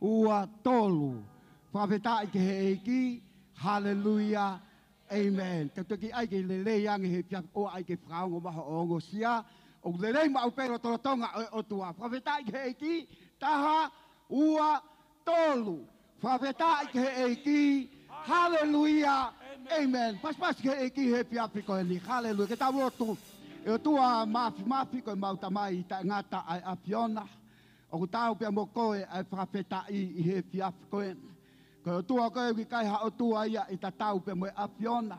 ua tolu. Whaweta i ke he eiki, hallelujah, amen. Ka tuki ai ke lele yangi he pia o ai ke whaongo maho o ongo sia, o lele ma upero torotonga o tua. Whaweta i ke he eiki, taha, ua tolu. Whaweta i ke he eiki, hallelujah, amen. Pas ke eiki he pia piko ni, hallelujah. Ke tau rotu, e tua mafi koe mautamai ta ngata ai apiona. O tau pia mo koe ai whaweta i he pia piko ni. Ko tua koe ki kai ha o tua ia i ta tau pe moe apiona.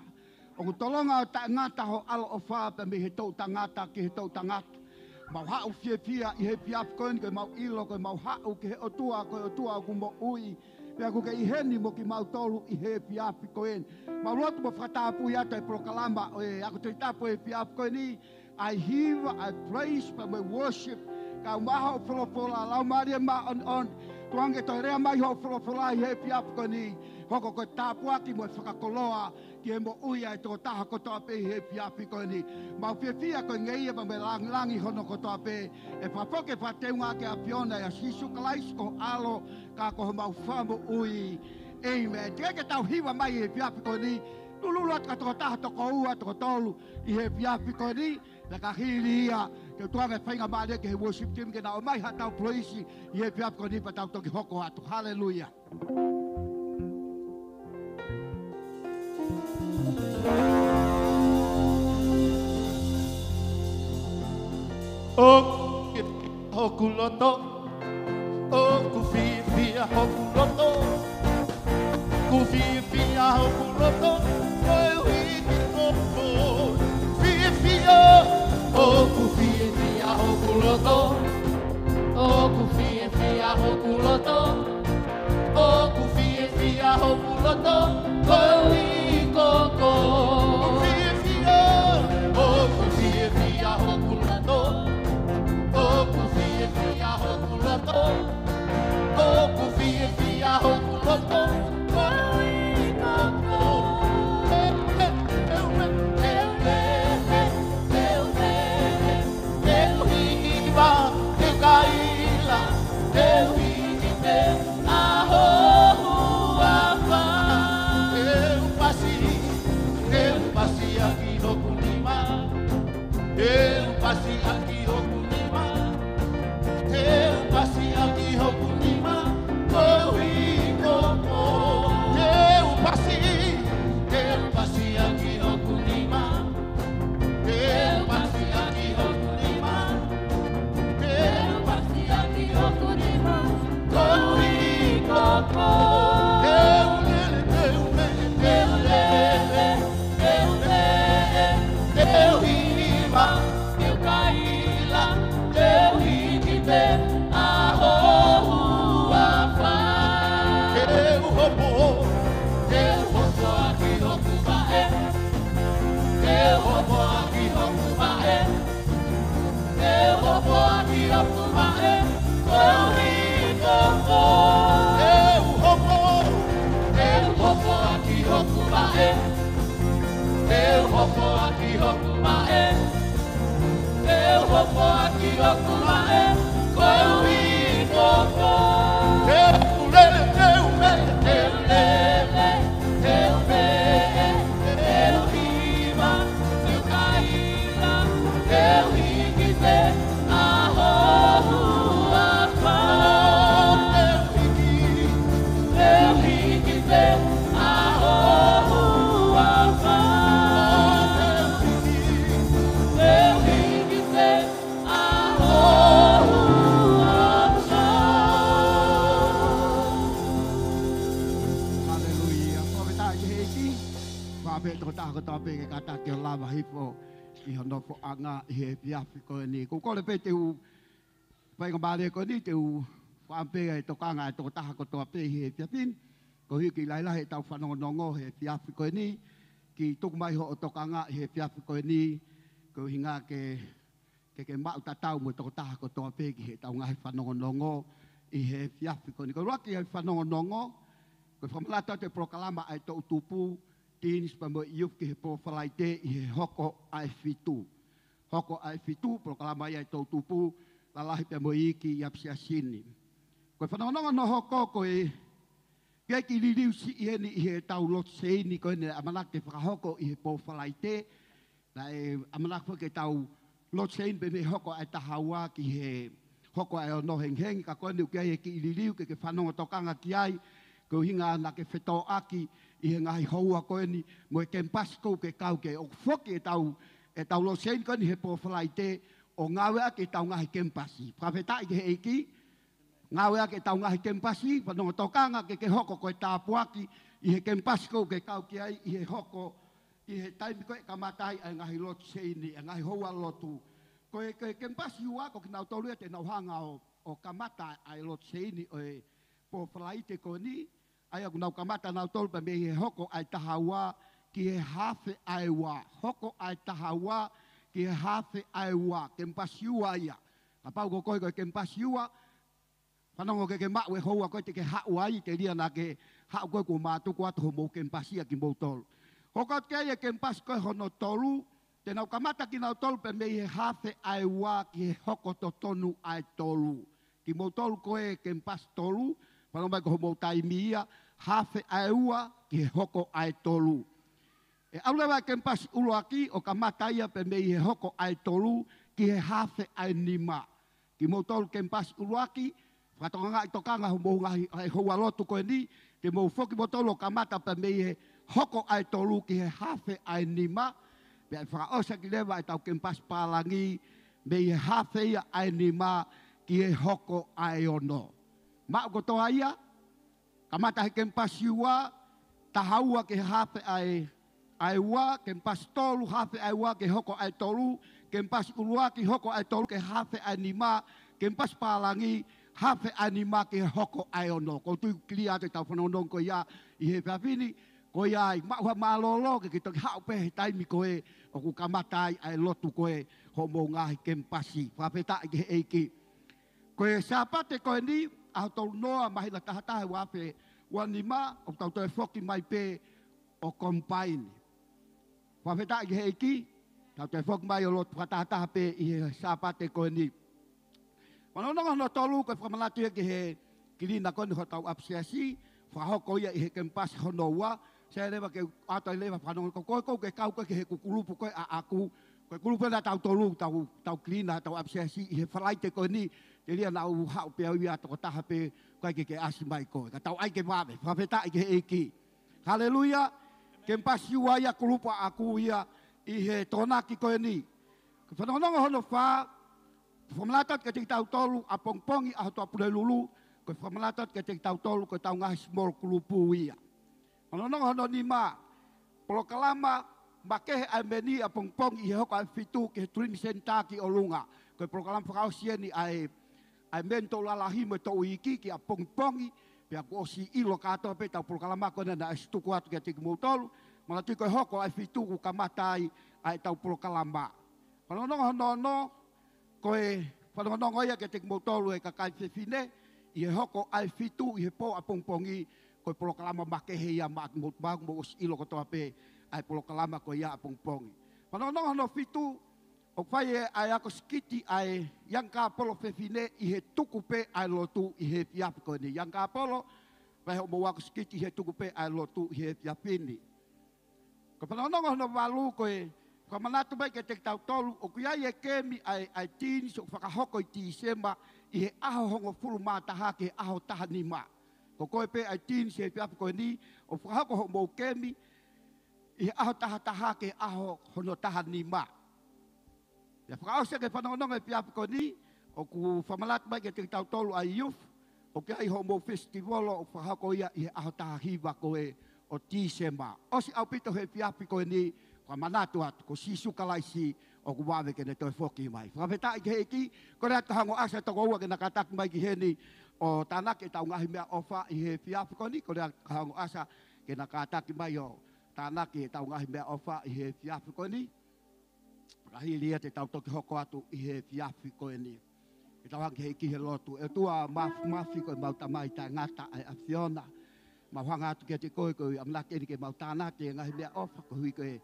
O tolonga o ta ngata ho alo o wha pe me he tau tangata ki he tau tangata. Mau hau fia i he piap koe ni koe mau ilo koe mau hau ki he o tua koe o tua ku mo ui. Pea ku ke i heni mo ki mau tolu i he piap koe ni. Mau lotu mo whatapu i ato e prokalama o e ako te tapu e piap koe ni. I hear, I praise, pe me worship. Ka umaha o wholopola, lau maria ma on. Tuange toi rea mai ho wholopola i he piap koe ni. Hoko koe tāpuaki mo e whakakoloa ki he mo uia e tō taha kotoa pe i he piapi koe ni. Mau whiawhia koe ngeia ma me langi hono kotoa pe. E whapoke whateunga ke apiona e sisu kalais ko alo ka ko mau whamu ui. Amen. Tia ke tau hiwa mai i he piapi koe ni. Lululot ka tō taha toko ua toko tolu i he piapi koe ni. Na ka hiri ia, ke tuanga whainga maare ke he worship team ke na o mai hatau proisi i he piap ko ni pa tau toki hoko atu. Hallelujah. O hoku loto, o ku fia hoku loto, ku fia hoku loto, koe hui ki kopo. Oku fia hoku loto, oku fia hoku loto, oku fia hoku loto, koe koko. Oku fia hoku loto, oku fia hoku loto, oku fia hoku loto, koe koko. Anga he piapi ko ni ko ko le pe te u pai ko bale ko ni te u whampe e tokanga e toko taha ko toa pe he piapin ko hiki laila he tau whanongonongo he piapi ko ni ki tuku mai ho o tokanga he piapi ko ni ko hinga ke mau tatau mo toko taha ko toa pe ki he tau ngahe whanongonongo i he piapi ko ni ko roki he whanongonongo ko whamalata te prokalama ai to utupu tinis pa mo iup ki he profalaite i he hoko ai fitu. Hoko ai fitu, proklama ia tau tupu, lalahi pia mo iki i apsia sini. Koe whanonga no hoko koe pia ki liliu si i heni i he tau lot seini koe ne amanak te whakahoko i he pōwhalai te. Na e amanak whake tau lot seini pe me hoko ai tahaua ki he hoko ai o no heng ka koe ni ukia he ki liliu ke whanonga tokanga ki ai. Ko hinga na ke whetō aki i he ngahi houa koe ni mo e kempasiko ke kau ke o whoki e tau lot seini koe ni he pōwhalai te o ngawe ake tau ngahi kempasi. Whawhetai ke he eiki. Ngawe ake tau ngahi kempasi, whanonga tokanga ke hoko koe tāpuaki, i he kempasi kou ke kau ki ai, i he hoko, i he taimi koe kamatai ai ngahi lotu seini, ai ngahi houa lotu. Koe kempasi ua, ko ki nau tolu e te nau hanga o kamata ai lotu seini, o e pōwhalai te koe ni, ai aku nau kamata nau tolu pa me i he hoko ai tahaua, ki he hawhe ai wā. Hoko ai tahaua, ki he hawhe ai wā, kempasi ua ia. Ka pau ko koe kempasi ua, whanongo ke mau e houa koe te ke hau ai, te ria na ke hau koe ko mātuku atu ho mou kempasia ki mou tolu. Hokot kei e kempasi koe hono tolu, te nau kamata ki nau tolu pe mei he hawhe ai wā ki he hoko to tonu ai tolu. Ki mou tolu koe kempasi tolu, whanongo mai ko ho mou taimi ia, hawhe ai ua ki he hoko ai tolu. E aulewa kempasi uloaki o kamata ia pe mei he hoko ai tolu ki he hawhe ai nima. Ki mou tolu kempasi uloaki, Whatonga i tokanga ho mou ngahi ai houa lotu koe ni, te mou whoki motolo kamata pa mei he hoko ai tolu ki he hawhe ai nima, pe ai whakaosa ki lewa ai tau kempasi pālangi, mei he hawhe ia ai nima ki he hoko ai ono. Mao kotoa ia, kamata he kempasi ua, tahaua ki he hawhe ai ua, kempasi tolu hawhe ai ua ki hoko ai tolu, kempasi ulua ki hoko ai tolu ki hawhe ai nima, kempasi pālangi, hawhe anima ke hoko ai ono. Ko tui kili ate tau whanonong ko ia i he whiawhini, ko ia i mauha mālolo ke ki toki hau pehe taimi koe o ku kamatai ai lotu koe ho mou ngahi kempasi. Whawhetai ke he eiki. Koe sāpate koe ni, aho tau noa mahina tahatahe wawhe wanima, o tau toi whoki mai pe o kompaini. Whawhetai ke he eiki, tau toi whoki mai o lotu whatahataha pe i he sāpate koe ni. Whanonga no tolu koe whamanatu e ki he kirina koe ni ho tau apsiasi, whahoko ia i he kempasi hono ua, se lewa ke ato i lewa whanonga koe koe ke kau koe ki he kukulupu koe a aku, koe kulupu na tau tolu, tau kirina, tau apsiasi i he whalaite koe ni, te ria nau hau pia ui ato ko taha pe koe ke asi mai koe, ka tau ai ke mawe, whawheta i ke he eiki. Haleluia, kempasi ua ia kulupu a aku ia i he tonaki koe ni. Whanonga hono wha, whamalatat ke te tau tolu a pongpongi a hotua pule lulu, koe whamalatat ke te tau tolu koe tau ngahi small kulupu ia. Manonong hono ni ma, polokalama makehe ai meni a pongpongi i he hoko ai fitu ke he turini senta ki o lunga. Koe polokalama whakausieni ai mento lalahi me tau iki ki a pongpongi, pia ko osi ilo katoa pe tau polokalama koe na estuku atu ke te ki mautolu, mana tui koe hoko ai fitu ku kamatai ai tau polokalama. Manonong hono no, koe whanonga ia ke te motolu e kakai whiwhine, i he hoko ai fitu, i he pō a pongpongi, koe polokalama makehe ia maak motmaku mo os ilo kotoa pe, ai polokalama koe ia a pongpongi. Whanonga no fitu, o whai e ai ako skiti ai Yangka Polo whiwhine, i he tuku pe ai lotu i he piapi koe ni. Yangka Polo, whai mo ako skiti i he tuku pe ai lotu i he piapini. Ko whanonga no walu koe, ka manatu mai ke te tau tolu, o kuia i e kemi ai tini so whakahoko i ti sema i he aho hongo fulu mātaha ke aho taha ni mā. Ko koe pe ai tini se piapu koe ni, o whakahoko ho mou kemi i he aho taha ke aho hono taha ni mā. Ia whakaose ke whanonga i piapu koe ni, o ku whamanatu mai ke te tau tolu ai youth, o kia i ho mou festivalo o whakahoko ia i he aho taha hiwa koe o ti sema. Osi au pito he piapu koe ni, ka manatu atu, ko sisu kalaisi o ku wawe ke ne toi whoki mai. Whawheta i ke heki, ko rea tahango asa toko ua ke nakatak mai ki heni o tanak e tau ngahi mea ofa i he whiapu koni, ko rea tahango asa ke nakatak mai o tanak e tau ngahi mea ofa i he whiapu koni. Rahi lia te tau toki hoko atu i he whiapu koni. E tau hangi heki he lotu. E tua mafi koe mau tamai tai ngata ai a Fiona. Ma whanga atu ke te koe koe amlake ni ke mau tanak e ngahi mea ofa ko hui koe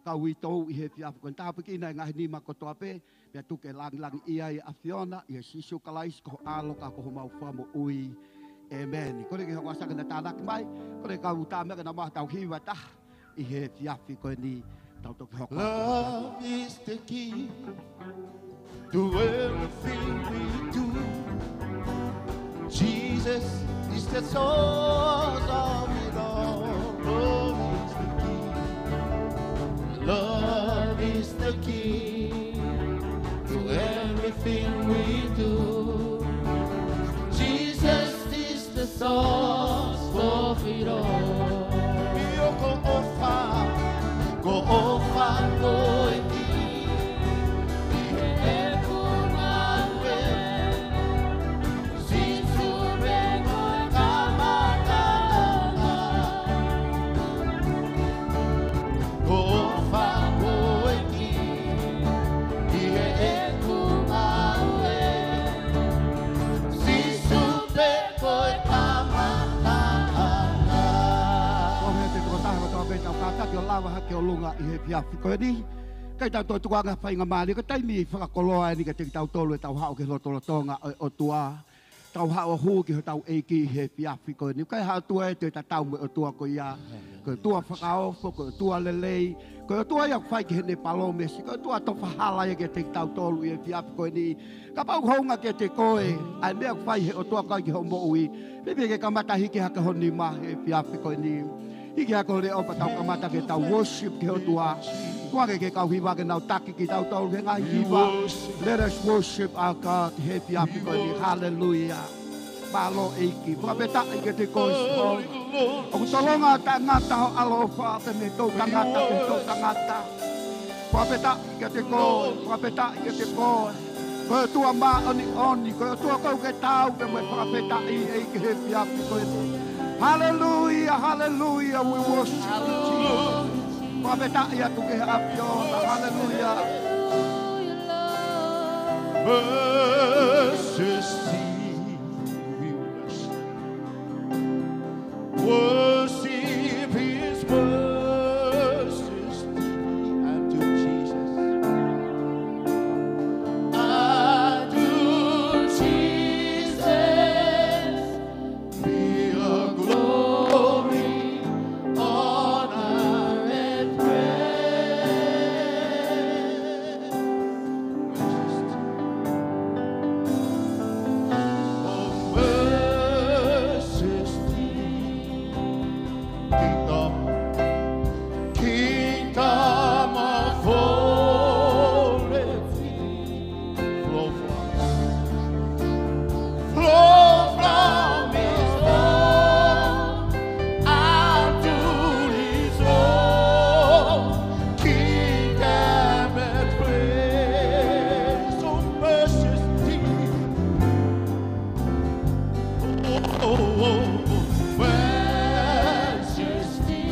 kau I tau I he piafu kon tāpiki nai ngahi ni makotoa pe, pia tuke lang ia I awhiona, I sisu kalais ko alo ka ko mau whamu ui. Amen. Kore ke hoko asaka na tānaki mai, kore kau tāmeka na maha tau hiwa ta, I he piafu ko ni tau toki hoko. Love is the key to everything we do. Jesus is the source of it all. Love is the key to everything we do. Jesus is the source of it all. Go ofa, go ke o lunga I he piafi koe ni. Kai tau tō tuanga whainga maani, ka taimi whakakoloa ni ka te tau tolu e tau hao ke loto tonga o tua. Tau hao huu ki ho tau eiki I he piafi koe ni. Kai hao tua e te tau me o tua ko ia. Ko tua whakaofo, ko tua lelei. Ko tua ia whai ki hene palomesi. Ko tua to whahala ia ke te tau tolu I he piafi koe ni. Ka pau honga ke te koe. Ai mea whai he o tua kai ki ho mo ui. Bibi ke kamata hiki haka honi ma he piafi koe ni. Hiki hako le opa tau kamata ke tau worship ke o tua. Tuake ke kau hiwa ke nau taki ki tau tau ke ngai hiwa. Let us worship our God. Happy happy ni. Hallelujah. Palo eiki. Whakapeta i ke te koe. O kutolonga tangata ho alofa. Te me tau tangata ke tau tangata. Whakapeta i ke te koe. Whakapeta i ke te koe. Koe tua ma oni oni. Koe tua kau ke tau ke me whakapeta I eiki happy happy koe ni. Hallelujah, hallelujah, we worship you, Jesus. Hallelujah. Majesty, we worship His majesty unto Jesus. Unto Jesus be a glory, honor, and praise. Oh, majesty, kingdom of glory, flow from His throne out to His own kingdom and praise. Oh, majesty, majesty,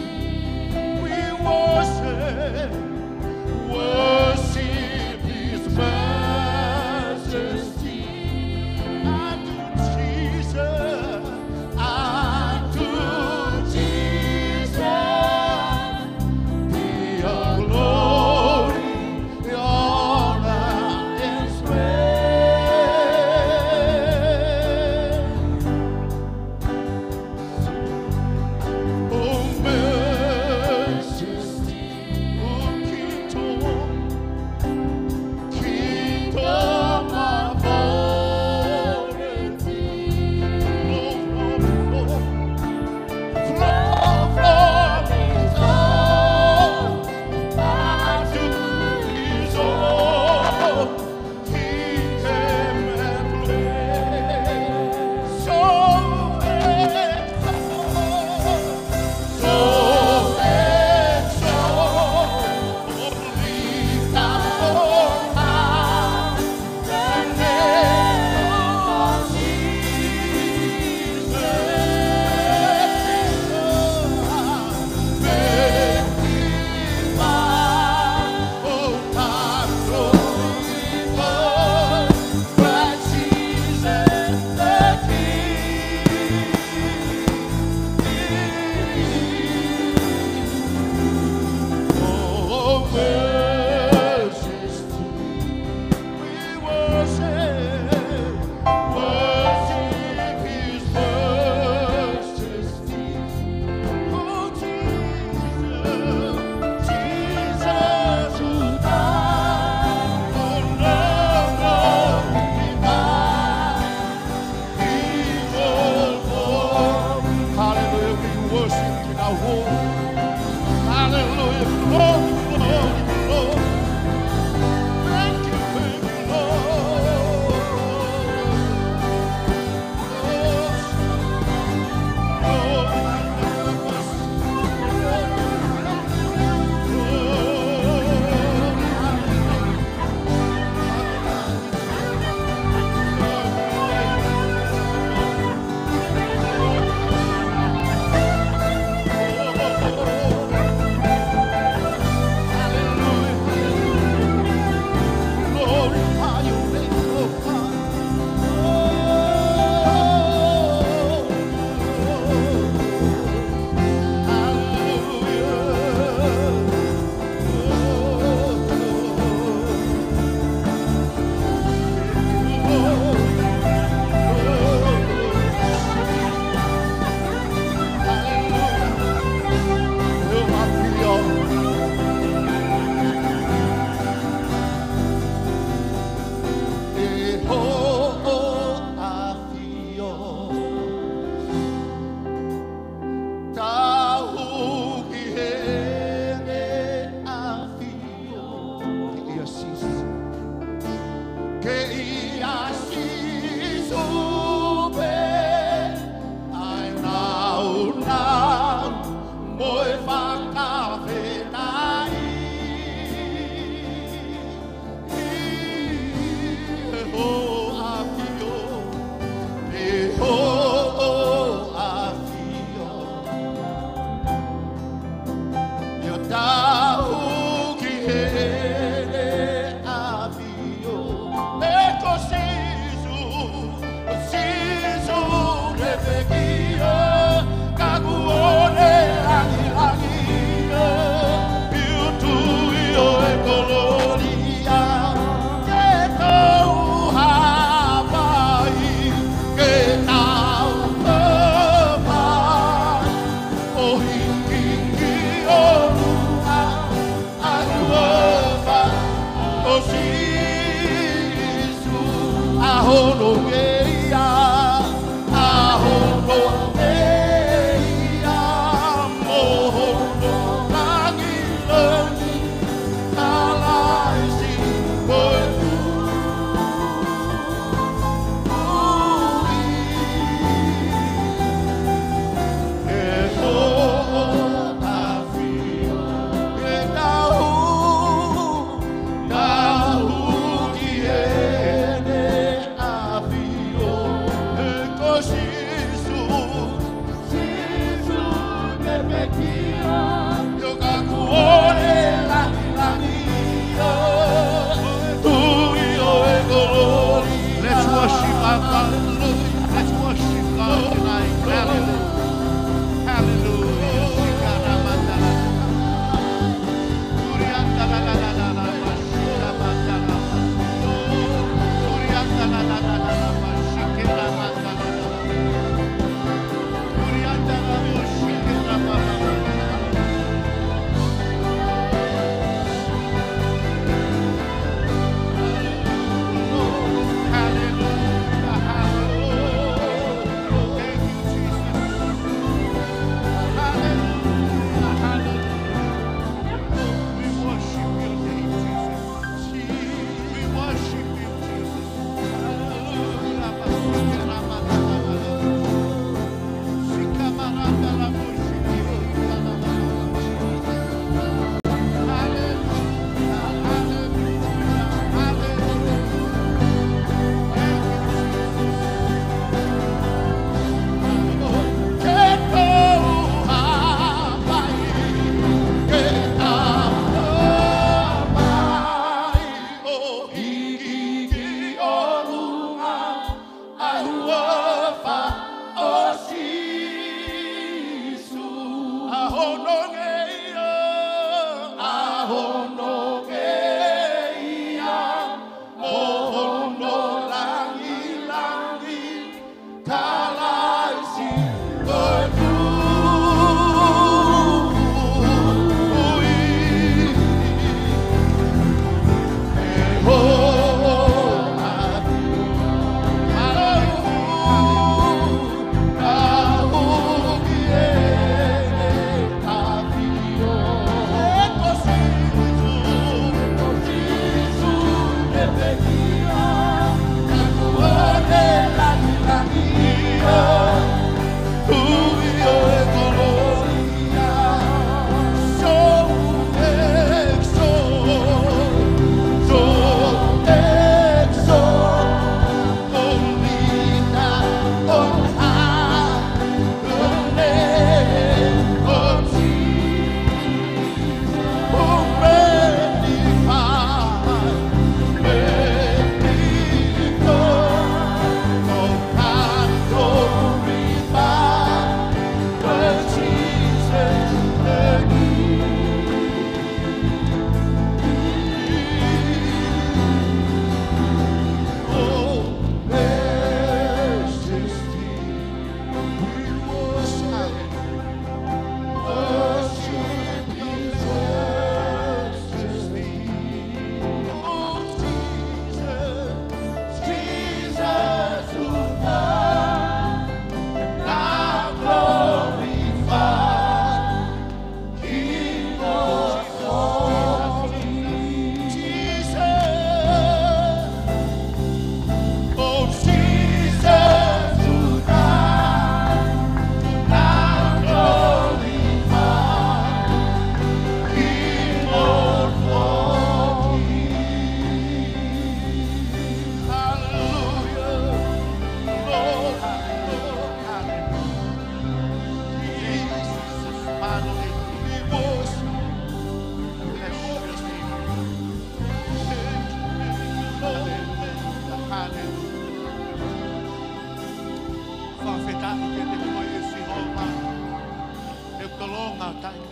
we worship His majesty. Unto Jesus, be a glory, the honor, and praise.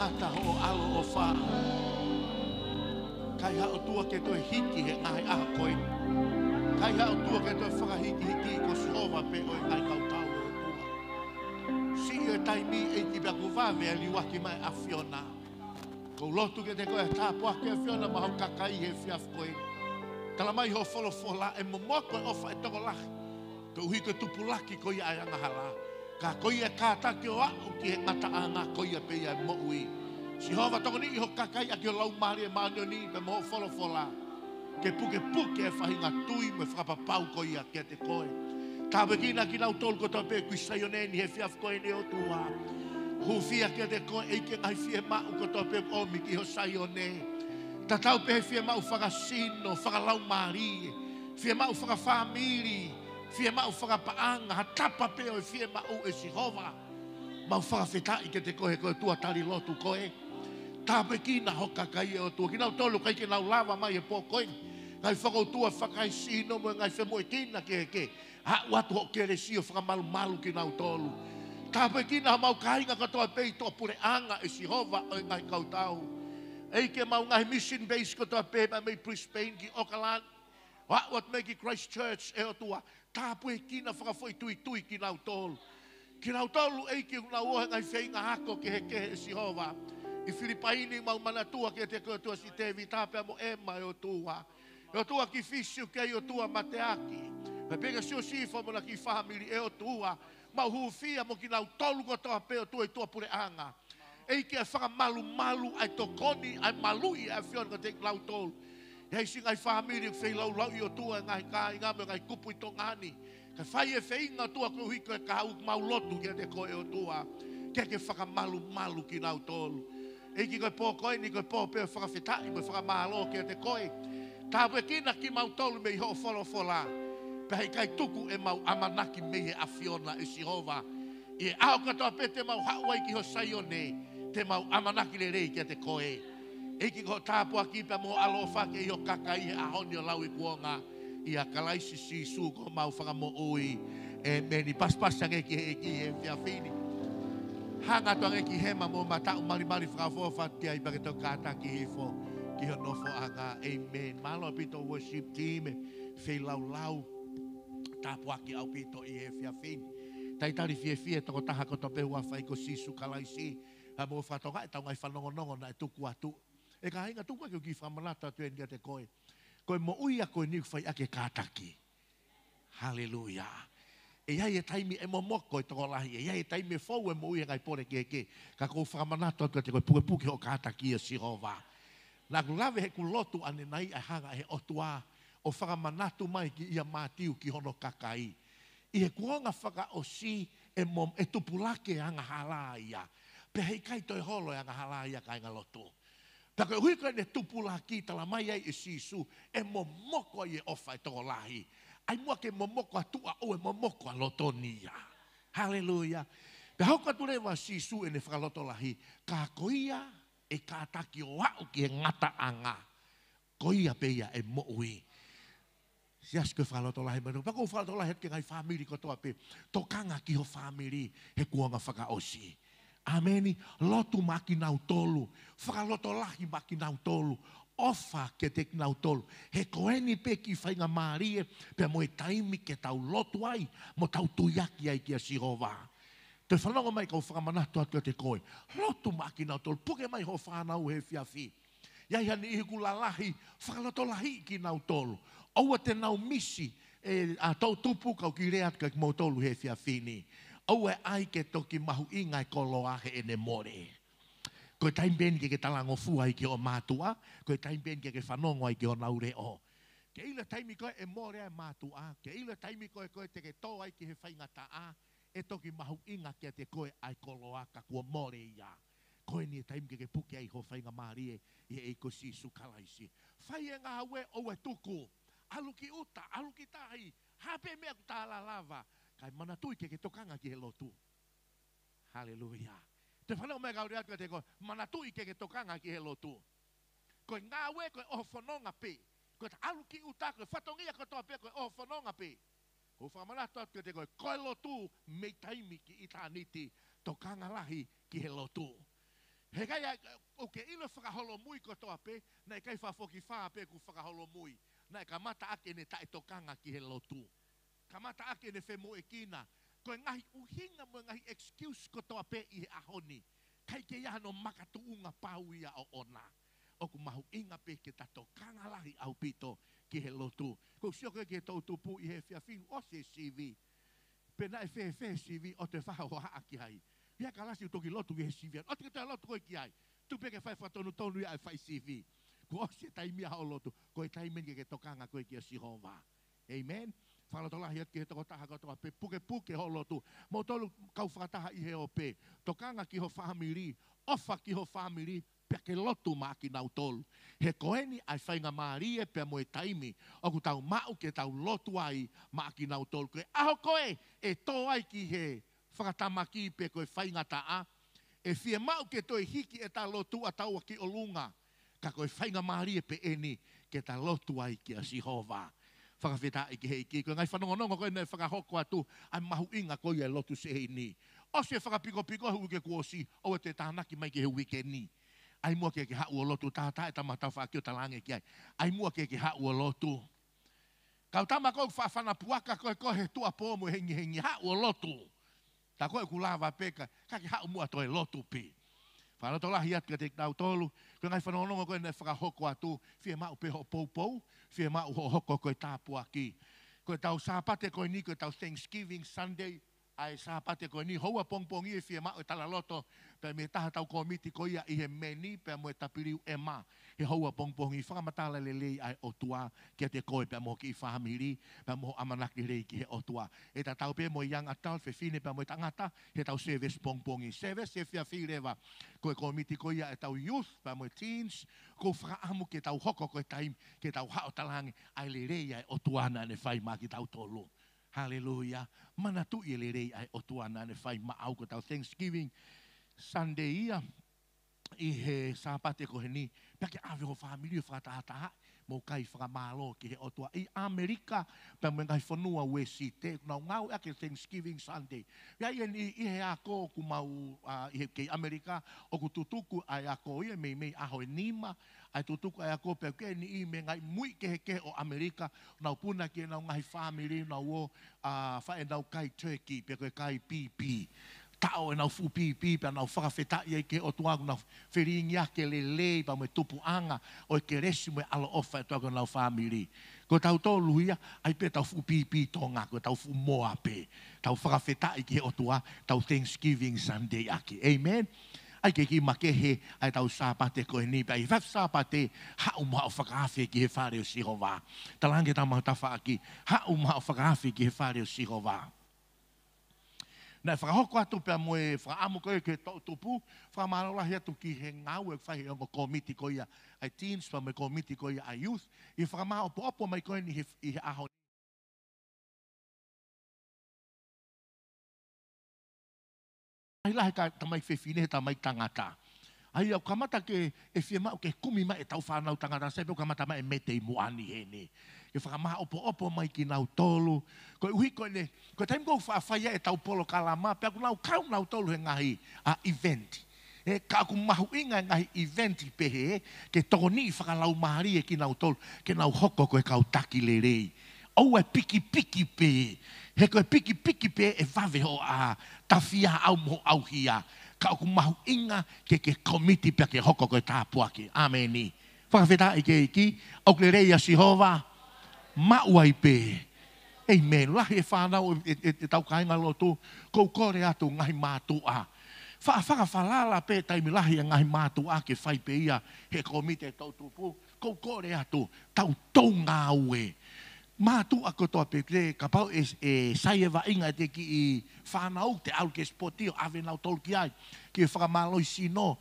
tangata ho alo o wha. Kai hao tua ke toi hiki he ngai a koe. Kai hao tua ke toi whakahiki hiki ko Jehova pe oi ngai kautau o tua. Si e taimi e ki bea kuwawe a liwaki mai a Fiona. Ko lotu ke te koe tāpua ke Fiona ma hau kakai he fiaf koe. Tala mai ho folo fola e momoko e ofa e toko lahi. Ko uhi ko tupulaki ko ia anga hala. Ka ko ia kātaki o au ki he ngata anga ko ia pe ia mo ui. Jehova toko ni iho kakai a ki o lau mari e maanio ni pe mo folo fola. Ke puke puke e whahinga tui me whakapapau ko ia ke te koe. Ka wekina ki nau tolu ko tau pe kui sayoneni he fiaf koe ne o tua. Hufia ke te koe e ke ngai fie mau ko tau pe omi ki ho sayone. Ta tau pe fie mau whakasino, whakalau mari. Fie mau whakafamiri. Fie mau whakapaanga, ha tapa peo e fie mau e Jehova. Mau whakawhetai ke te koe koe tua tari lotu koe. Tāpe ki na hoka kai e o tua. Ki nau tolu kai ke nau lava mai e pō koe. Ngai whakautua whakai sino mo ngai whemoe tina ke ke. Ha watu ho kere sio whakamalu malu ki nau tolu. Tāpe ki na mau kainga katoa pei tō pure anga e Jehova o ngai kautau. Ei ke mau ngai mission base katoa pei ma mei Brisbane ki Auckland. Wat meki Christchurch e o tua. Tāpue kina whakafoi tui ki nau tolu. Ki nau tolu ei ki nau ohe ngai whainga hako ke he e Jehova. I Filipaini mau manatua ke te koe si tevi tāpea mo ema e o tua. E o tua ki fisiu ke i o tua mateaki. Me pega sio sifo mo na ki family e o tua. Mau hufia mo ki nau tolu ko toa pe o tua i tua pure anga. Ei ki a whakamalu malu ai tokoni ai malui ai whiona te nau tolu. Hei si ngai whamiri whei lau i o tua ngai kā inga me ngai kupu i tongani. Ka whai e wheinga tua ko hiko e ka hau mau lotu ki te koe o tua. Ke whakamalu malu ki nau tolu. E ki koe pō koe ni koe pō pēo whakawhetai me whakamalo ki te koe. Tāpue kina ki mau tolu me i ho wholo whola. Pehei kai tuku e mau amanaki me he a Fiona e Jehova. I e ao katoa pe te mau hauai ki ho Sayone. Te mau amanaki le rei ki te koe. Eki ko tāpua ki pa mo alofa ke i o kakai e ahoni o lau i kuonga. I a kalaisi si su ko mau whakamo ui. E meni paspasang eki e whiawhini. Hanga tuang eki hema mo matau mari whakafofa ki ai bake tau kātaki hifo. Ki ho nofo anga. Amen. Malo pito worship team e whei lau. Tāpua ki au pito i e whiawhini. Taitari fie toko taha ko tope hua whai ko sisu kalaisi. Ha mo whatonga e tau ngai whanongonongo na e tuku atu. E ka hinga tuku ake ki whamanata tuen kia te koe. Koe mo uia koe ni whai ake kātaki. Hallelujah. E iai e taimi e momoko e toko lahi. E iai e taimi e fau e mo uia ngai pore ke. Ka kou whamanata tuen te koe puke o kātaki e Jehova. Nā ku lawe he ku lotu ane nai ai hanga he otua. O whakamanatu mai ki ia mātiu ki hono kakai. I he kuonga whaka o si e mom e tupulake anga halaia. Pe hei kai toi holo e anga halaia ka inga lotu. Taka hui koe ne tupulaki tala mai ai e sisu e momoko i e ofa e toko lahi. Ai mua ke momoko atua o e momoko a lotonia. Hallelujah. Pe hauka ture wa sisu e ne whakaloto lahi. Ka koia e kātaki o au ki e ngata anga. Koia peia e moui. Sias koe whakaloto lahi manu. Pako whakaloto lahi ke ngai whamiri kotoa pe. Tokanga ki ho whamiri he kuanga whakaosi. Ameni, lotu maki nau tolu. Whakaloto lahi maki nau tolu. Ofa ke te nau tolu. He koeni pe ki whainga maarie. Pe mo e taimi ke tau lotu ai. Mo tau tuiaki ai ki a Jehova. Te whanonga mai kau whakamanatu atu te koe. Lotu maki nau tolu. Puke mai ho whanau he whiawhi. Iai hani ihi kula lahi. Whakaloto lahi ki nau tolu. Oua te nau misi. A tau tupu kau ki reat ka ki mau tolu he whiawhi ni. Oe ai ke toki mahu ingai koloa he ene more. Koe taimben ke talango fua i ke o mātua. Koe taimben ke whanongo ai ke o naure o. Ke ila taimi koe e more ai mātua. Ke ila taimi koe te ke tō ai ki he whaingata a. E toki mahu inga ke te koe ai koloa ka kua more ia. Koe ni e taimi ke puke ai ho whainga marie i e ko sisu kalaisi. Whai e ngā we o e tuku. Aluki uta, aluki tahi. Hape mea ku tāla lava. Kai mana tui ke tokanga ki he lotu. Hallelujah. Te whanau mea kauri atu te koe, mana tui ke tokanga ki he lotu. Koe ngā we koe o whanonga pe. Koe ta aluki uta koe, whatongia katoa pe koe o whanonga pe. Ho whamanatu atu te koe, koe lotu mei taimi ki itaniti tokanga lahi ki he lotu. He kai o ke ilo whakaholo mui ko toa pe, nei kai whafoki whaa pe ku whakaholo mui. Nei ka mata ake ne tae tokanga ki he lotu. Ka mata ake ne whemo e kina. Koe ngahi uhinga mo ngahi excuse ko toa pe i he ahoni. Kai ke ia no makatuunga pauia o ona. O ku mahu inga pe ke tato kangalahi au pito ki he lotu. Ko sioko ke tau tupu i he whiawhingu o se CV. Pena e whe CV o te whahawa aki hai. Ia ka lasi utoki lotu ki he CV. O te katoa lotu koe ki ai. Tu pe ke whai whatonu tonu ia e whai CV. Ko o se taimia hao lotu. Koe taimeni ke tokanga koe ki a Sihova. Amen. Whanatolahi at ki he toko taha katoa pe puke ho lotu. Mo tolu kau whakataha i he o pe. Tokanga ki ho whamiri. Ofa ki ho whamiri. Pea ke lotu maa ki nau tolu. He koeni ai whainga maarie pea mo e taimi. Oku tau mau ke tau lotu ai maa ki nau tolu. Koe aho koe e tō ai ki he whakatamaki pe koe whainga taa. E fie mau ke toi hiki e ta lotu a tau ki o lunga. Ka koe whainga maarie pe eni ke ta lotu ai ki a Sihova. Whakawheta i ki he iki. Koe ngai whanongonongo koe nei whakahoko atu. Ai mahu inga koe e lotu se hei ni. O se whakapiko hu ke kuosi. O e te tānaki mai ki he wikeni. Ai mua ke hau o lotu tātā e tamatau whakio talange ki ai. Ai mua ke hau o lotu. Kau tama koe whawhana puaka koe he tua pōmu hengi hau o lotu. Tā koe kulawa peka. Kaki hau mua toi lotu pi. Whanatolahi atu te tau tolu. Koe ngai whanonongo koe nei whakahoko atu. Whie mau pe ho poupou. Whie mau ho hoko koe tāpua ki. Koe tau sāpate koe ni koe tau Thanksgiving Sunday. Ai sāpate koe ni houa pongpongi e whie mau e tala loto. Pea me taha tau komiti ko ia i he meni, pea mo e tapiriu e mā. He houa pongpongi, whakamatala lelei ai o tua, kia te koe pea mo ki i whahamiri, pea mo amanaki rei ki he o tua. E ta tau pea mo i young adult, fe fine pea mo i tangata, he tau service pongpongi. Service e whia whirewa, koe komiti ko ia e tau youth, pea mo i teens, ko whakaamu ke tau hoko koe taim, ke tau hao talangi, ai le rei ai o tuana ne whai mā ki tau tolu. Hallelujah. Mana tu i le rei ai o tuana ne whai mā au ko tau Thanksgiving Sunday ia i he sāpate ko he ni pia ke awe ho whamiri o whakataha mo kai whakamalo ki he otua i Amerika pia me ngai whanua we si te nau ngau ake Thanksgiving Sunday pia i he ako ku mau i he kei Amerika o ku tutuku ai ako i mei aho e nima ai tutuku ai ako pia ke ni i me ngai mui ke he o Amerika nau puna ke nau ngai whamiri nau o whae nau kai turkey pia koe kai pipi tao e nau fupipi, pia nau whakawheta i ke o tuagu nau whiringi ake lelei, pa mo e tupu anga, o e ke resi mo e alo ofa e tuagu nau whamiri. Ko tau tolu ia, ai pe tau fupipi tonga, ko tau fumoa pe. Tau whakawheta i ke o tua, tau Thanksgiving Sunday ake. Amen? Ai ke ki makehe, ai tau sāpate koe ni, pe ai whaf sāpate, hau maha o whakawhi ki he whare o Sihova. Talange tau maha tawha aki, hau maha o whakawhi ki he whare o Sihova. Nai whakahoko atu pia mo e whaamu koe ke tupu, whakamalahi atu ki he ngau e whahi o komiti koe ia ai teens, pa me komiti koe ia ai youth, i whakamaha opo mai koe ni i he aho. Ai lahi ka tamai whewhine, tamai tangata. Ai au kamata ke e whia mau ke kumi mai e tau whanau tangata, sepe o kamata mai e mete i muani he ne. Ke whakamaha opo mai ki nau tolu. Koe uhi koe ne, koe taim kou whaafaya e tau polo kalama, pia ku nau kau nau tolu he ngahi a event. E ka aku mahu inga ngahi event i pehe, ke toko ni whakalau mahari e ki nau tolu, ke nau hoko koe kau taki le rei. Au e piki pe, he koe piki pe e vave ho a tawhia au mo au hia. Ka aku mahu inga ke komiti pia ke hoko koe tāpua ke. Ameni. Whakawheta i ke iki, au le rei a Sihova, mauai pe. Amen. Lahi e whanau e tau kainga lotu, kou kore atu ngahi mātua. Whakawhalala pe taimi lahi e ngahi mātua ke whai pe ia he komite tau tupu, kou kore atu, tau tau ngā ue. Mātua kotoa pe kre, ka pau e saieva inga te ki i whanau te au ke spotio, ave nau tolu ki ai, ki e whakamaloi sino,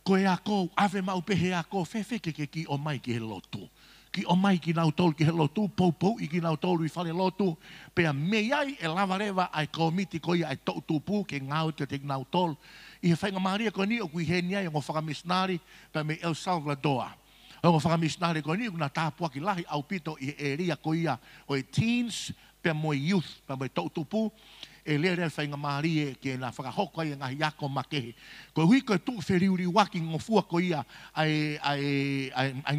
koe ako, ave mau pe he ako, whewhe ke ki o mai ki he lotu. Ki o mai ki nau tolu ki he lotu, pou i ki nau tolu i whare lotu, pea mei ai e lavarewa ai komiti koia ai tau tupu ke ngau te te nau tolu. I he whainga maria koe ni o kui he niai o ngō whakamisnari, pea me El Salvador. O ngō whakamisnari koe ni o ngā tāpua ki lahi au pito i he eria koia o e teens, pea mo e youth, pea mo e tau tupu. e lere whainga maari e ke na whakahoko i ngahi ako makehe. Ko hui koe tu whiriuri waki ngofua ko ia ai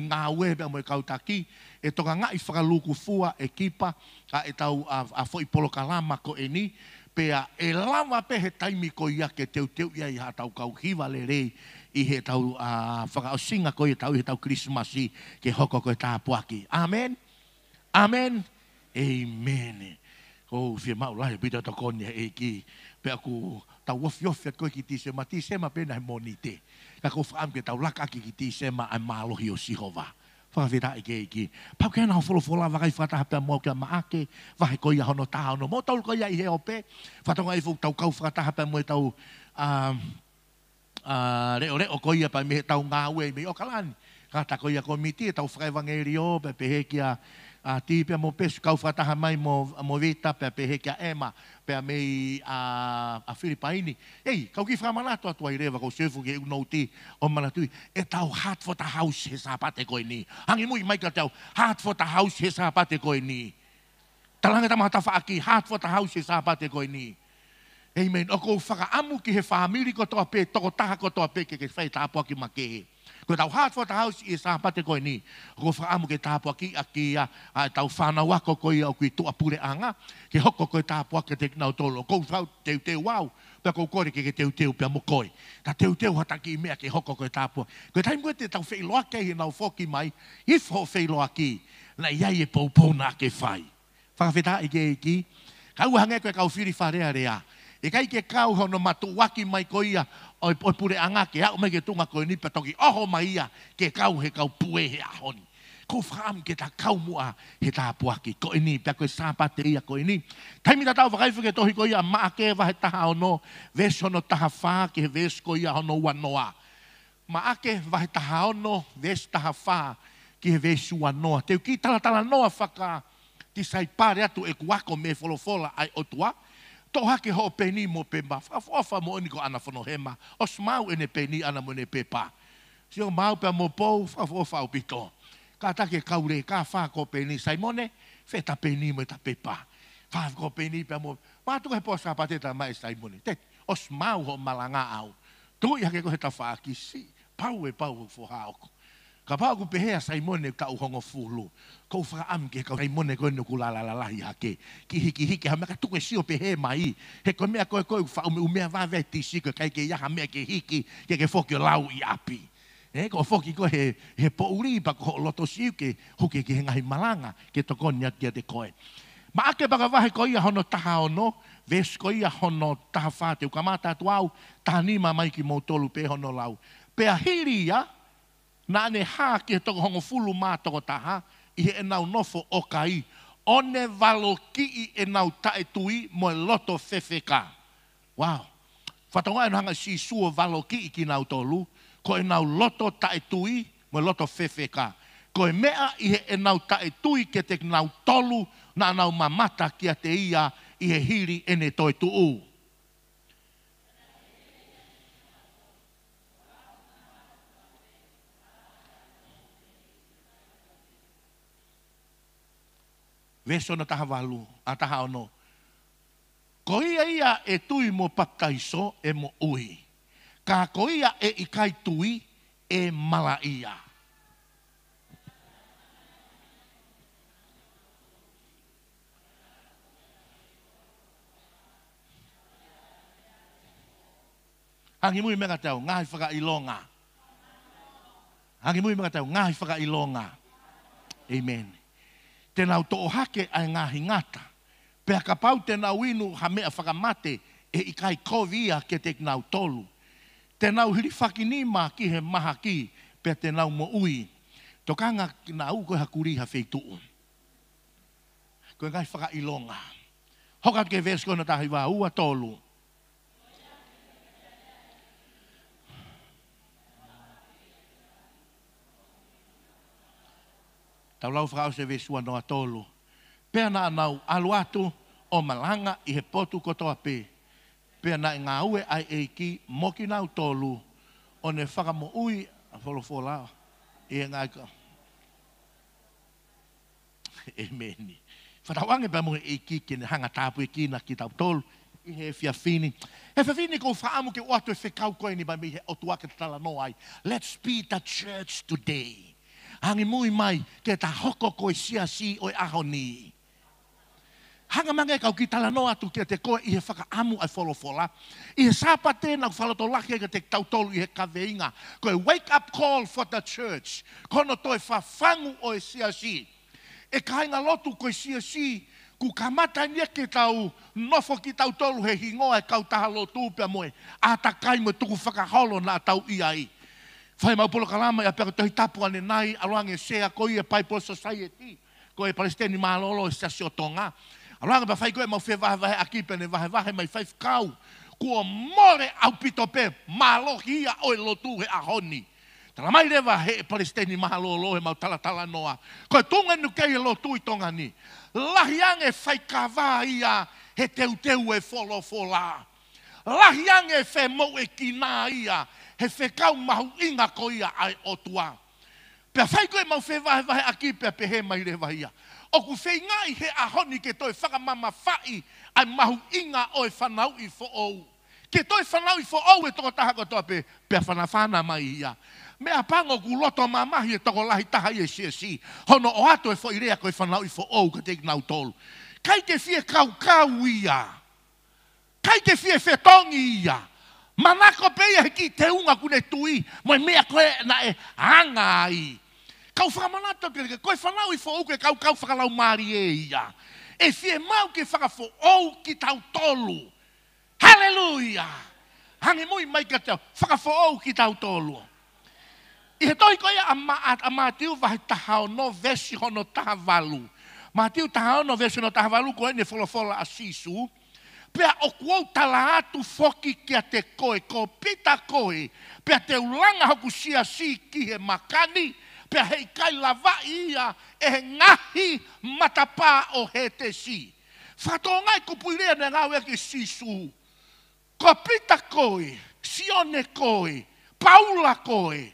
ngā webe mo e kautaki, e toka ngai whakaluku fua e kipa, ka e tau a fo i polo kalama ko e ni, pea e lama pe he taimi ko ia ke teu ia i ha tau kau hiwa le rei, i he tau whakaosinga ko i tau he tau Christmasi ke hoko ko e tāpuaki. Amen? Amen? Amen. Ko fia mau lahi pita to kone e ki, pe aku tau wafiofi koe ki tisema, tisema pena he monite. Ka ko whaam ke tau lakaki ki tisema ai mālohi o Sihova. Whakawhita i ke ki. Pau kena ho wholofola wakai whataha pia mō kia maake, wahe ko ia hono taha hono. Mō taulu ko ia i he ope, whatonga i tau kau whataha pia mō e tau reo ko ia pa me tau ngā ue me o kalani. Ka ta ko ia komiti e tau whakaiwangeri o, pe pehe kia ti pia mo pesu kau whataha mai mo vita pe pehe kia ema pe mei a Filipaini. Ei, kau ki whamanato atua i rewa ko sefu ke unouti o manatui. E tau heart for the house he sapate koe ni. Hangi mui mai ka tau heart for the house he sapate koe ni. Talanga tamata whaaki heart for the house he sapate koe ni. Amen. O ko whakaamu ki he whamiri ko toa pe, toko taha ko toa pe ke whai tāpua ki makehe. Ko tau heart for the house i sāpate koe ni. Ko whaamu ke tāpua ki a ki a tau whanau ako koe au ki tua pure anga. Ke hoko koe tāpua ke te kinau tolo. Ko whau teu wau. Pea kou kore ke teu pia mo koe. Ta teu hataki mea ke hoko koe tāpua. Koe tai mua te tau whailoa ke he nau whoki mai. Ifo whailoa ki. Na iai e poupona ke whai. Whakawheta i ke ki. Kau hange koe kau whiri wharea rea. E kai ke kau hono matu waki mai ko ia o pure anga ke au mai ke tunga ko ni patoki oho mai ia ke kau he kau pue he ahoni. Ko whaam ke ta kau mua he ta puaki ko ni pe ko sapate ia ko ni. Taimi ta tau whakai ke tohi ko ia maa ke wa he taha ono ves hono taha wha ke ves ko ia hono wanoa. Maa ke wa he taha ono ves taha wha ke ves wanoa. Teu ki tala noa whaka ti sai pare atu e kuako me folofola ai otua. Tō hake ho peni mo pemba. Whaofa mo ni ko ana whano hema. Os mau ene peni ana mo ne pepa. Sio mau pia mo pou, whaofa o pito. Ka take kaure, ka wha ko peni saimone, wheta peni mo ta pepa. Wha ko peni pia mo. Mātuka he posa pateta mai saimone. Te, os mau ho malanga au. Tui hake ko he ta wha ki si. Pau e pau ho haoko. Ka pau ku pehea saimone ka uhongo fulu. Ko whakaam ke ka saimone koe no kulalalahi hake. Ki hiki ha mea ka tuke sio pehe mai. He koe mea koe umea wawe tisi koe kai ke iaha mea ke hiki ke whoki o lau i api. Ko whoki koe he pouri pa ko loto siu ke huke ke he ngahi malanga ke tokoni atia te koe. Ma ake baka wahe ko ia hono taha ono, ves ko ia hono taha whāteu kamata atu au, taha nima mai ki mou tolu pe hono lau. Pea hiri ia, na ane hā ki he toko hongo fulu mā toko taha, i he enau nofo o kai, one valo ki i enau tae tui mo e loto whewheka. Wow. Whatonga enu hanga si sua valo ki i ki nau tolu, ko enau loto tae tui mo e loto whewheka. Ko e mea i he enau tae tui ke te nau tolu, na nau mamata ki a te ia i he hiri ene toi tuu. Veso na taha walu, a taha ono. Ko ia e tui mo pataiso e mo ui. Ka ko ia e ikai tui e mala ia. Hangi mui mega tau, ngai whakailonga. Hangi mui mega tau, ngai whakailonga. Amen. Tenau to hake ai ngahi ngata. Pea ka pau tenau inu ha mea whakamate e ikai kovia ke te nau tolu. Tenau hiri whakinima ki he maha ki, pea tenau mo ui. Tokanga na u koe hakuri ha wheituu. Koe ngai whakailonga. Hokat ke vesko na tahi wā ua tolu. Tau lau whakao se vesua noa tolu. Pea na anau aluatu o malanga i he potu kotoa pe. Pea na ngā ue ai eiki moki nau tolu o ne whakamo ui a wholofola e ngā ka. Amen. Whatawange pa mo eiki ki ne hanga tāpu e kina ki tau tolu I he fiafini. He fiafini ko whaamu ke oatu e whekau koe ni mai mi he otua ke tala no ai. Let's be the church today. Hangi mui mai ke ta hoko koe sia si o aho ni. Hanga mange kau ki tala no atu ke te koe I he whakaamu ai wholofola. I he sāpa tēnā whaloto laki ke te tautolu I he kaweinga. Koe wake up call for the church. Kono toi whawhangu o e sia si. E kainga lotu koe sia si. Ku kamata nia ke tau nofo ki tautolu he hingoa e kau taha lotu pia moe. A ta kai mo tuku whakaholo na tau iai. Whai maupolo kalama ia peka tohi tapu ane nai aluange sea koi e Bible Society. Koe Palestini malolo e sasi o tonga. Aluanga pa whai koe mau whe vahe aki pene vahe mai whai kau. Kua more au pito pe malohi ia oe lotu he ahoni. Tala mai rewa he Palestini malolo he mau tala noa. Koe tunga nukei e lotu I tonga ni. Lahiange whai kawa ia he teu e wholofola. Lahiange whe mo e kina ia. He whekau mahu inga ko ia ai otua. Pea whai koe mau whe vahe aki pea pehe mai rewa ia. Oku whei ngai he ahoni ke toi whakamama whai ai mahu inga o e whanau I whoou. Ke toi whanau I whoou e toko taha kotoa pea whanawhana mai ia. Mea pango ku loto mamahi e toko lahi taha I e si. Hono o ato e whoirea koe whanau I whoou ka te nau tolu. Kai ke whie kau ia. Kai ke whie whetongi ia. Manako peia he ki te unga kune tui, moi mea koe na e hanga ai. Kau whakamanato ke koe whanau I whoou ke kau whakalau maari e ia. E whie mau ke whakawhoou ki tau tolu. Hallelujah! Hangi mui mai ka tau, whakawhoou ki tau tolu. I he tohi koe a Matiu vahe tahao no vesi hono taha valu. Matiu tahao no vesi hono taha valu koe ne wholofola a sisu. Pea o kuou tala atu foki kia te koe, ko pita koe, pea te ulanga hoku sia si ki he makani, pea hei kai lava ia e he ngahi matapa o he te si. Whato ngai kupuirea ne ngau eke sisu. Ko pita koe, sione koe, paula koe,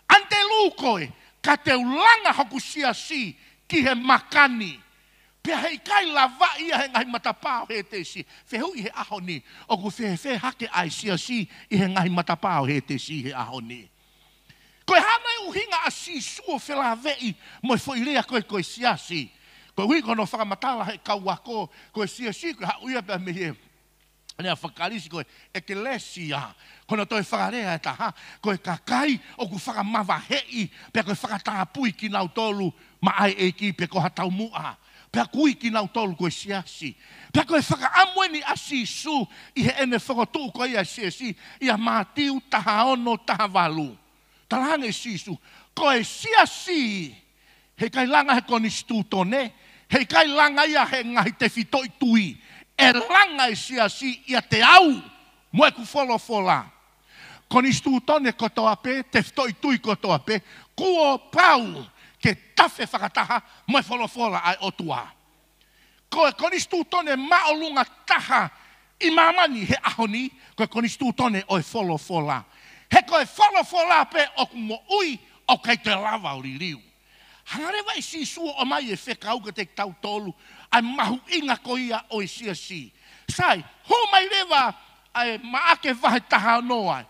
antelu koe, ka te ulanga hoku sia si ki he makani. Pea hei kai lava ia he ngahi matapao he te si. Whehu I he aho ni. O ku whe hake ai sia si I he ngahi matapao he te si he aho ni. Koe hana e uhinga a si suo whela vei mo whoirea koe sia si. Koe hui kono whakamatala he kauako koe sia si koe hauia pia me he. Nea whakarisi koe ekelesia. Kono toi whakarea e taha. Koe kakai o ku whakamava hei. Pea koe whakatapui ki nau tolu ma ai eiki pea koha tau mua. Pea kui ki nau tolu koe siasi. Pea koe whakaamweni a sisu I he ene whakotu koe ia siasi. Ia Matiu taha ono taha walu. Talange sisu. Koe siasi. He kai langa he konistu tone. He kai langa ia he ngahi te fitoi tui. E langa e siasi ia te au. Moe ku wholofola. Konistu tone kotoa pe. Te fitoi tui kotoa pe. Kuo pau. Ke tafe whakataha, mai wholofola ai otua. Koe konistu tone maolunga taha I mamani he ahoni, koe konistu tone oi wholofola. He koe wholofola pe o kumo ui o kei te lava o ririu. Hangarewa I si sua o mai e whekau ka te tau tolu, ai mahu inga ko ia o I sia si. Sai, ho mai rewa ai maake vahe taha noai.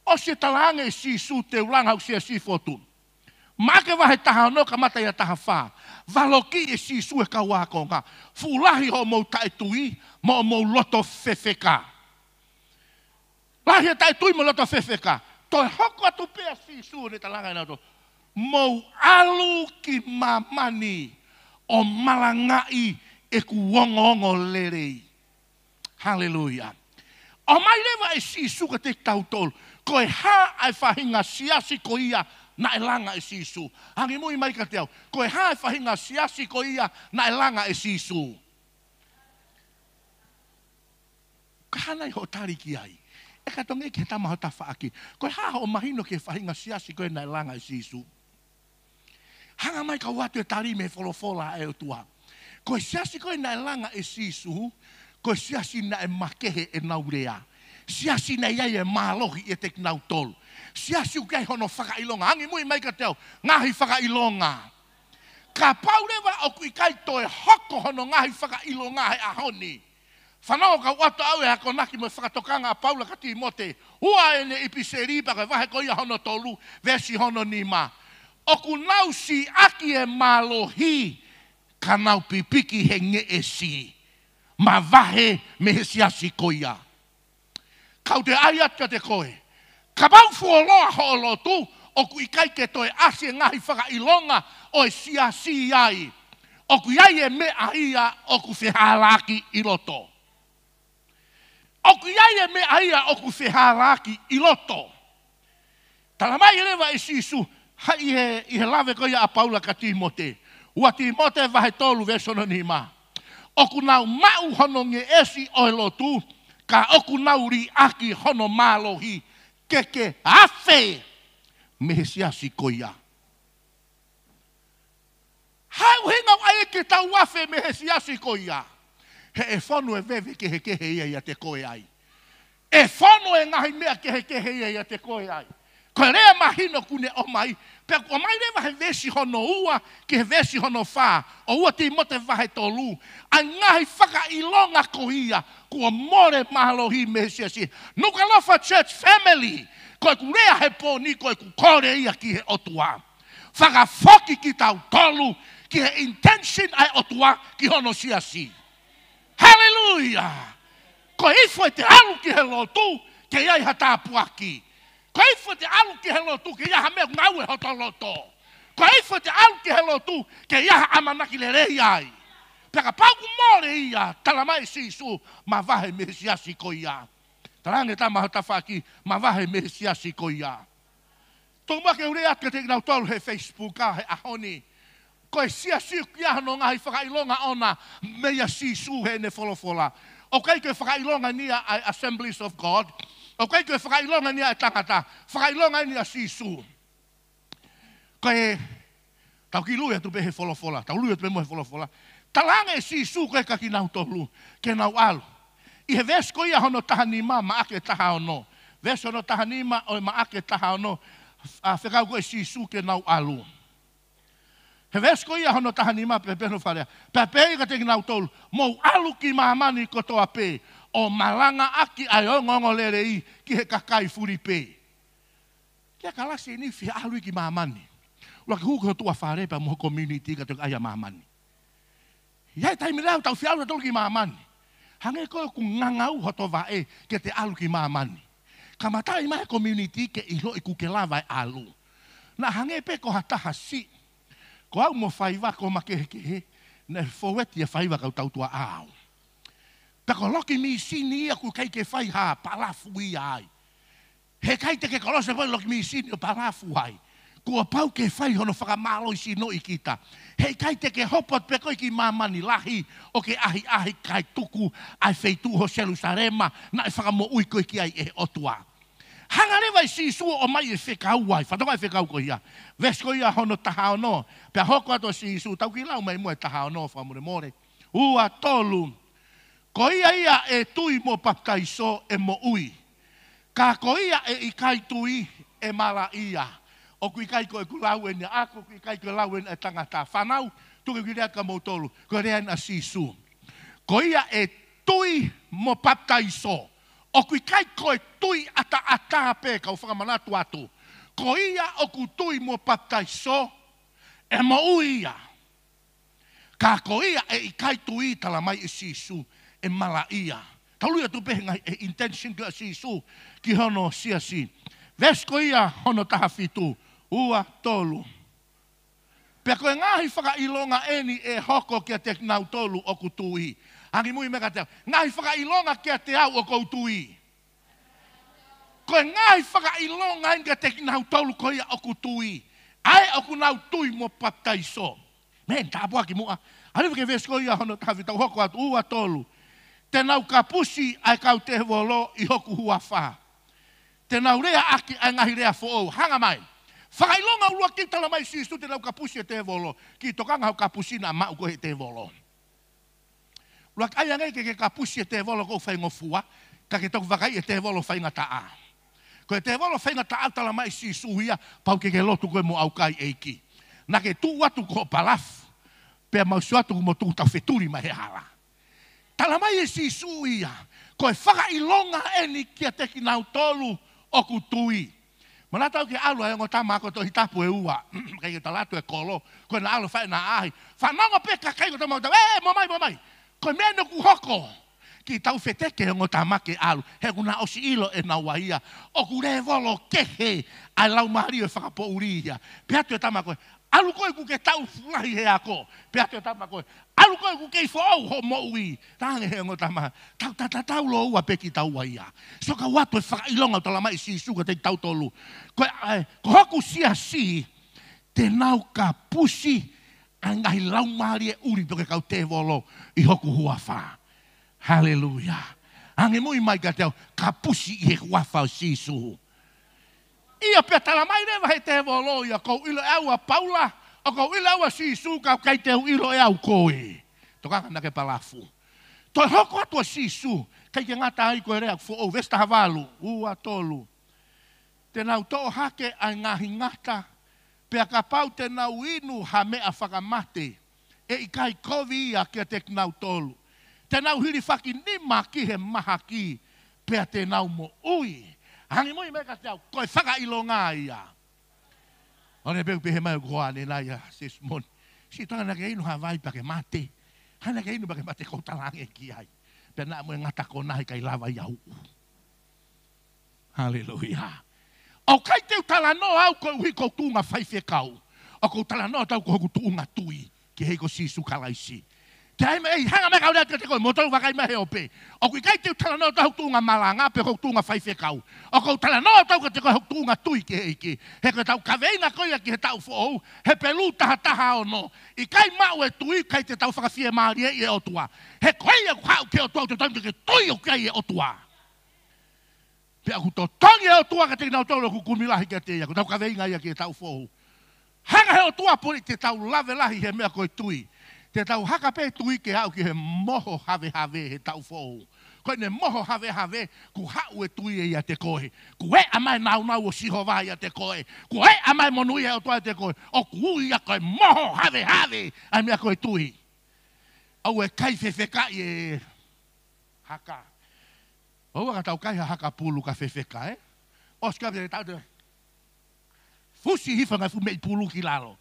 O se talange si su te ulanga o sia si fotu. Make wahe taha no ka mata ia taha wha. Valoki e si sue ka wakonga. Fulahi ho mou tae tui, mo mou loto whewheka. Lahi e tae tui mo loto whewheka. Toi hoko atu pea si sue ne talanga ina to. Mou alu ki mamani o malangai e ku wongo lerei. Hallelujah. O mai lewa e si suka te tautol. Koe ha ai whahinga siasi ko ia na elanga e sisu. Hangi mui mai ka te au. Koe hae whahinga siasi ko ia na elanga e sisu. Ka hanai ho tariki ai. E ka tonge ke tamaho ta whaaki. Koe hae o mahino ke whahinga siasi ko ia na elanga e sisu. Hanga mai ka watu e tari me wholofola e o tua. Koe siasi ko ia na elanga e sisu. Koe siasi na e makehe e naurea. Siasi na iai e malohi e te nau tolu. Siasi ukai hono whakailonga. Hangi mui mai ka teo, ngahi whakailonga. Ka paurewa o kui kai toe hoko hono ngahi whakailonga he ahoni. Whanau ka wata au e hako naki mo whakatokanga a Paula ka Timote. Ua e ne ipiseri pa ka wahe ko ia hono tolu, versi hono nima. Oku nau si aki e malohi, ka nau pipiki he nge e si. Ma wahe me he siasi ko ia. Kau te aiat ka te koe. Ka bau fuoloa hoolo tu, oku ikai ke toe asi ngahi whakailonga o e siasi iai. Oku iai e mea ia, oku whihalaki i loto. Oku iai e mea ia oku whihalaki i loto. Tala mai rewa e sisu, hai he lawe ko ia a Paula ka Timote. Ua Timote vahe tolu vesono ni ma. Oku nau mau hono nge esi o e lotu, ka oku nau ri aki hono malohi, keke afe, mehe siasi ko ia. Hau hinga ai ke tau afe mehe siasi ko ia. He e whanu e vewe ke he kehe ia te koe ai. E whanu e ngahi mea ke he kehe ia te koe ai. Koe rea mahino kune o mai. Pea o mai rewa he vesi hono ua ke he vesi hono wha. O ua Timote vahe tolu. A ngahi whaka ilonga ko ia. Kua more mahalohi me siasi. Nuka lofa church family. Koe ku rea he pōni koe ku kore ia ki he otua. Whaka whoki ki tau tolu. Ki he intention ai otua ki hono siasi. Hallelujah! Ko ifo te alu ki he lotu, ke iai hata puaki. Ko ifo te alu ki he lotu, ke iai hame ngau e hoto loto. Ko ifo te alu ki he lotu, ke iai amanaki le rei ai. Peka pauku more ia, talamai sisu, ma vahe me siasi ko ia. Talange tama hota whaki, ma vahe me siasi ko ia. Tō make ure atka te nau tolu he Facebook ka he ahoni. Ko e siasi kia no ngahi whakailonga ona meia sisu he ne wholofola. O kai koe whakailonga nia ai Assemblies of God. O kai koe whakailonga nia ai tangata. Whakailonga nia sisu. Ko e tau ki lui atu pe he wholofola. Tau lui atu pe mo he wholofola. Talanga e sisu koe kaki nau tolu. Ke nau alu. I he vesko ia hono tahanima ma ake taha ono. Veso hono tahanima o ma ake taha ono. Whekau koe sisu ke nau alu. He vesko ia hono tahanima pe peno wharea. Pe pei ka teki nau tolu. Mou alu ki mahamani kotoa pe. O malanga aki ai o ngongo lere i ki he kakai furi pe. Kia kalasi ni fi alu ki mahamani. Ua ki huko tua whare pa moho community ka teki aia mahamani. Iai taimi leo tau fi alu tolu ki mahamani. Hange koe ku ngangau hoto vae ke te alu ki mahamani. Kamatai mai community ke ilo i kuke lawa alu. Na hange pe ko hataha si. Ko au mo whaiwa ko makehekehe, na foweti e whaiwa kau tautua au. Peko loki mi sini ia ku kei ke whaiha, palafu i ai. He kai te ke kolose poi loki mi sini o palafu ai. Kua pau ke whai hono whakamalo i sino i kita. He kai te ke hopot peko i ki mamani lahi, o ke ahi kai tuku, ai wheitu ho Jerusalema, na e whakamo ui koe ki ai e otua. Hangarewa i sisu o mai e whekau ai, whatoka e whekau ko ia. Vesko ia hono taha ono, pia hoko ato sisu, tau ki lau mai mua taha ono, whamure more. Ua tolu, ko ia e tui mo baptaiso e mo ui. Ka ko ia e ikai tui e mara ia. O kui kai ko e kulau e ni ako, kui kai ko lau e tangata. Whanau, tuke ki rea ka mo tolu, ko rea na sisu. Ko ia e tui mo baptaiso. O kui kai koe tui ata pe kau whakamanatu atu. Ko ia o ku tui mo baptaiso e mo uia. Ka ko ia e i kai tui tala mai e sisu e mala ia. Taului atu pehenga e intention ka sisu ki hono siasi. Vesko ia hono taha fitu. Ua tolu. Pea koe ngahi whakailonga eni e hoko kia te nau tolu o ku tui. Hangi mui meka teo. Ngahi whakailonga kia te au o kou tui. Koe ngahi whakailonga eni kia te nau tolu ko ia o ku tui. Ai o ku nau tui mo baptaiso. Men, tāpua ki mua. Hariwa ke vesko ia hono taha fitu hoko atu ua tolu. Te nau kapusi ai kau te volo i hoku hua wha. Te nau rea aki ai ngahi rea fo'ou. Hanga mai. Whakailonga ulua ki tala mai sisu te nau kapusi e te volo. Ki tokanga hau kapusi na mau ko he te volo. Ulua ai angai ke kapusi e te volo ko whaingo fua. Ka ke toku wakai e te volo whainga taa. Ko e te volo whainga taa tala mai sisu hia. Pau ke lotu koe mo au kai eiki. Na ke tu watu ko palafu. Pea mausu atu ko mo tu tau wheturi mai he hala. talamai e sisu ia. Koe whakailonga e ni kia te ki nau tolu o kutui. Mana tau ki alu e ngota mako to hitapu e ua. Kei ta latu e kolo. Koe na alu whae na ahi. Whanonga peka kei ngota mako. Momai. Koe mea no ku hoko. Ki tau wheteke e ngota make alu. He kuna osi ilo e na waia. O ku re volo kehe. Ai lau mahari e whakapo uri ia. Peatu e tamako. Alu koe ku ke tau fulahi he ako. Peatu e tamako. Alu koe ku kei whaau ho mo ui. Tange he ngota maha. Tau lo ua peki tau waia. Soka watu e whakailonga o talamai si suka te tau tolu. Ko hoku sia si. Te nau ka pusi. Angahi lau mahari e uri toke kau te volo. I hoku huafa. Haleluya. Ange mui mai ka teo. Ka pusi i he huafa o si su. Ia pe talamai rewa he te volo. Ia kou ilo e aua paula. O kou ilo aua si su kau kai te ilo e au koe. Tokanga nake palafu. Toi hoko atua si su. Kai ke ngata ai koe rea kufo o vesta havalu. Ua tolu. Te nau tō hake ai ngahi ngata. Pea ka pau te nau inu ha mea whakamate. E i kai kovi ia kia te nau tolu. Te nau hiri whaki nima ki he maha ki. Pea te nau mo ui. Hangi mui meka te au. Koe whakailonga ia. One peu pehe mai koa ni nai a sis moni. Si toa na ke inu ha vai pa ke mate. Hana ke inu pa ke mate kou talange ki ai. Pea na mui ngata ko nahi kai lava iau. Haleluya. O kai teu talano au ko hui ko tunga whaife kau. O ko talano tau ko hoku tunga tui. Ki hei ko sisu kalaisi. Te ai mei hanga me kau rea te koe motoru wakai mehe o pe. O kui kai teu talano tau tunga malanga pe ko tunga whaife kau. O ko talano tau te koe hoku tunga tui ki hei ki. He koe tau kaweina koe ki he tau fōu. He pelu taha o no. I kai mau e tui kai te tau whakawhia maari e o tua. He koe e kuhau ke o tua te tau ke tui o kai e o tua. Pea ku tō tongi e o tua ka te nau tōro ku kumilahi ka te ia. Ku tau ka veinga ia ki e tau fōhu. Hanga he o tua pori te tau lave lahi he mea koe tui. Te tau haka pe tui ke au ki he moho have he tau fōhu. Koe ne moho have ku hau e tui e ia te koe. Ku e amai nau o sihova ia te koe. Ku e amai monui e o tua te koe. O ku ia koe moho have ai mea koe tui. Au e kai whewheka i e haka. Oua ka tau kai haka pulu ka whewheka, eh? O ska te tau te fusi hifa ngai fu mei pulu ki lalo.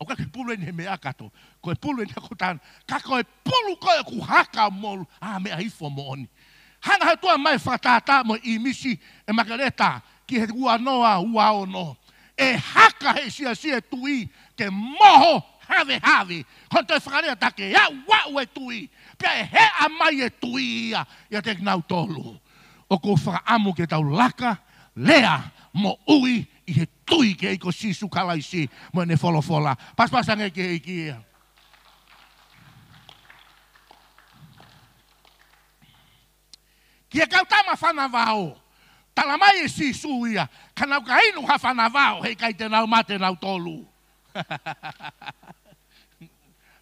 O ka ke pulu ni he mea kato. Koe pulu ni ako tan. Ka koe pulu koe ku haka molu. Mea hifo mo oni. Hanga he tua mai whatata mo i misi e makareta ki he ua noa ua ono. E haka he sia tui ke moho have. Honto e whakarea take ia wau e tui. Pea e he amai e tui ia te nau tolu. O ko whakaamu ke tau laka, lea, mo ui, i he tui ke eiko sisu kalaisi, mo ne wholofola. Paspasange ke eiki ia. Ki e kautama whanawao, talamai e sisu ia, kanau ka inu ha whanawao, hei kai te nau mate nau tolu.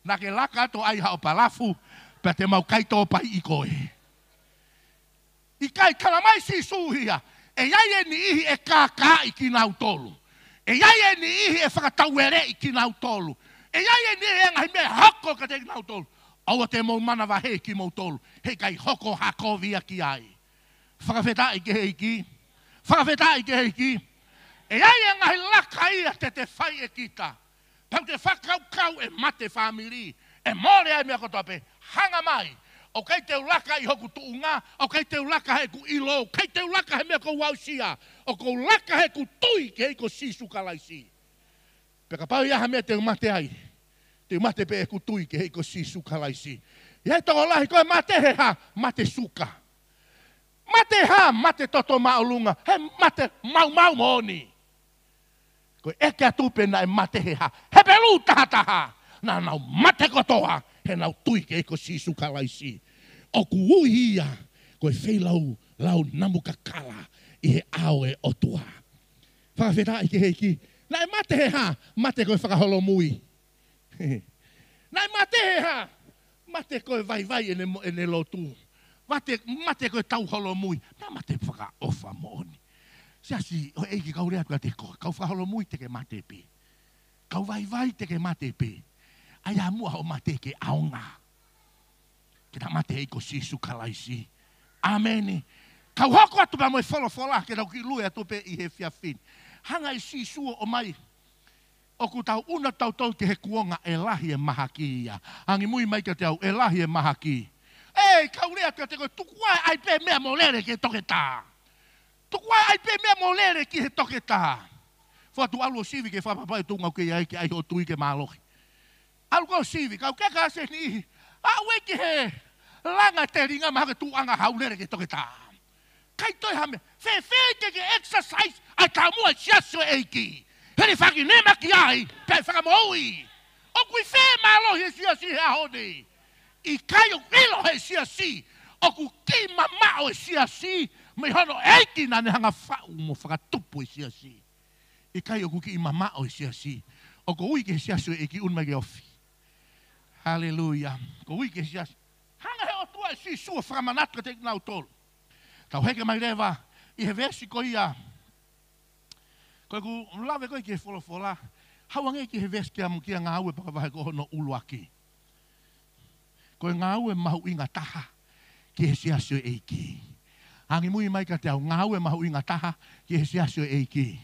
Na ke laka to ai hao palafu, pea te mau kai tō pai i koe. I kai talamai si suhia, e iai e ni ihi e kākā i ki nau tolu. E iai e ni ihi e whakatauere i ki nau tolu. E iai e ni ihi e ngai mea hoko ka te ki nau tolu. Aua te mau mana wahe ki mau tolu. Hei kai hoko hako via ki ai. Whakawheta i ke heiki. Whakawheta i ke heiki. E iai e ngai laka ia te whai e kita. Pau te whakaukau e mate whamiri. E more ai mea kotope. Hanga mai. O kai te ulaka i hoku tuunga. O kai te ulaka he ku ilo. O kai te ulaka he mea ko wausia. O ko ulaka he ku tui ke hei ko sisu kalaisi. Peka pau iaha mea te umate ai. Te umate pe e ku tui ke hei ko sisu kalaisi. Ia e toko lahi koe mate he ha. Mate suka. Mate ha. Mate toto maulunga. He mate mau moni. Koe eke atupe na e mate he ha. He pelu taha. Na nau mate kotoa. He nau tui ke eko sisu kalaisi. O ku ui ia. Koe whei lau namu kakala. I he ao e otua. Whakawheta i ke heiki. Na e mate he ha. Mate koe whakaholo mui. Na e mate he ha. Mate koe vai ene lotu. Mate koe tau holo mui. Na mate whaka ofa mooni. Siasi, o eiki kau rea tua te koe. Kau whaholo mui te ke mate pe. Kau vai te ke mate pe. Ai a mua o mate ke aonga. Kita mate ei ko sisu kalaisi. Ameni. Kau hoko atu pa moe wholofola ke rau ki lue atu pe I he whiawhin. Hanga I sisu o mai. Oku tau una tau tau ke he kuonga e lahi e maha ki ia. Angi mui mai ka te au e lahi e maha ki. Ei, kau rea te koe tukuai ai pe mea molere ke toke tā. Tukuai ai pe mea molere ki he toke tā. Whatu alu o sivi ke whapapai tunga ke iai ke ai ho tui ke mālohi. Alu ko sivi, kau keka se ni. Awe ki he langa te ringa maha ke tuanga haulere ke toke tā. Kai toi hame, fe ke exercise ai ka mua siaso eiki. Heri whaki nema ki ai, pe whakamoui. O kui whē mālohi e siasi he ahone. I kai o ilo he siasi, o ku ki mamao e siasi, me hono eiki nane hanga whau mo whakatupu e siasi. I kai o ku ki mamao e siasi, o ko ui ke siasi e ki unma ke ofi. Hallelujah. Ko ui ke siasi. Hanga he o tua e si sua whakamanatra te nau tolu. Tau heke mai rewa, I he versi ko ia. Koe ku lawe koe ki he wholofola, hawange ki he versi kia mukia ngā ue pakawahe ko hono uluaki. Koe ngā ue mahu inga taha ki he siasio eiki. Hangi mui mai ka te au ngā ue mahu inga taha ki he siasio eiki.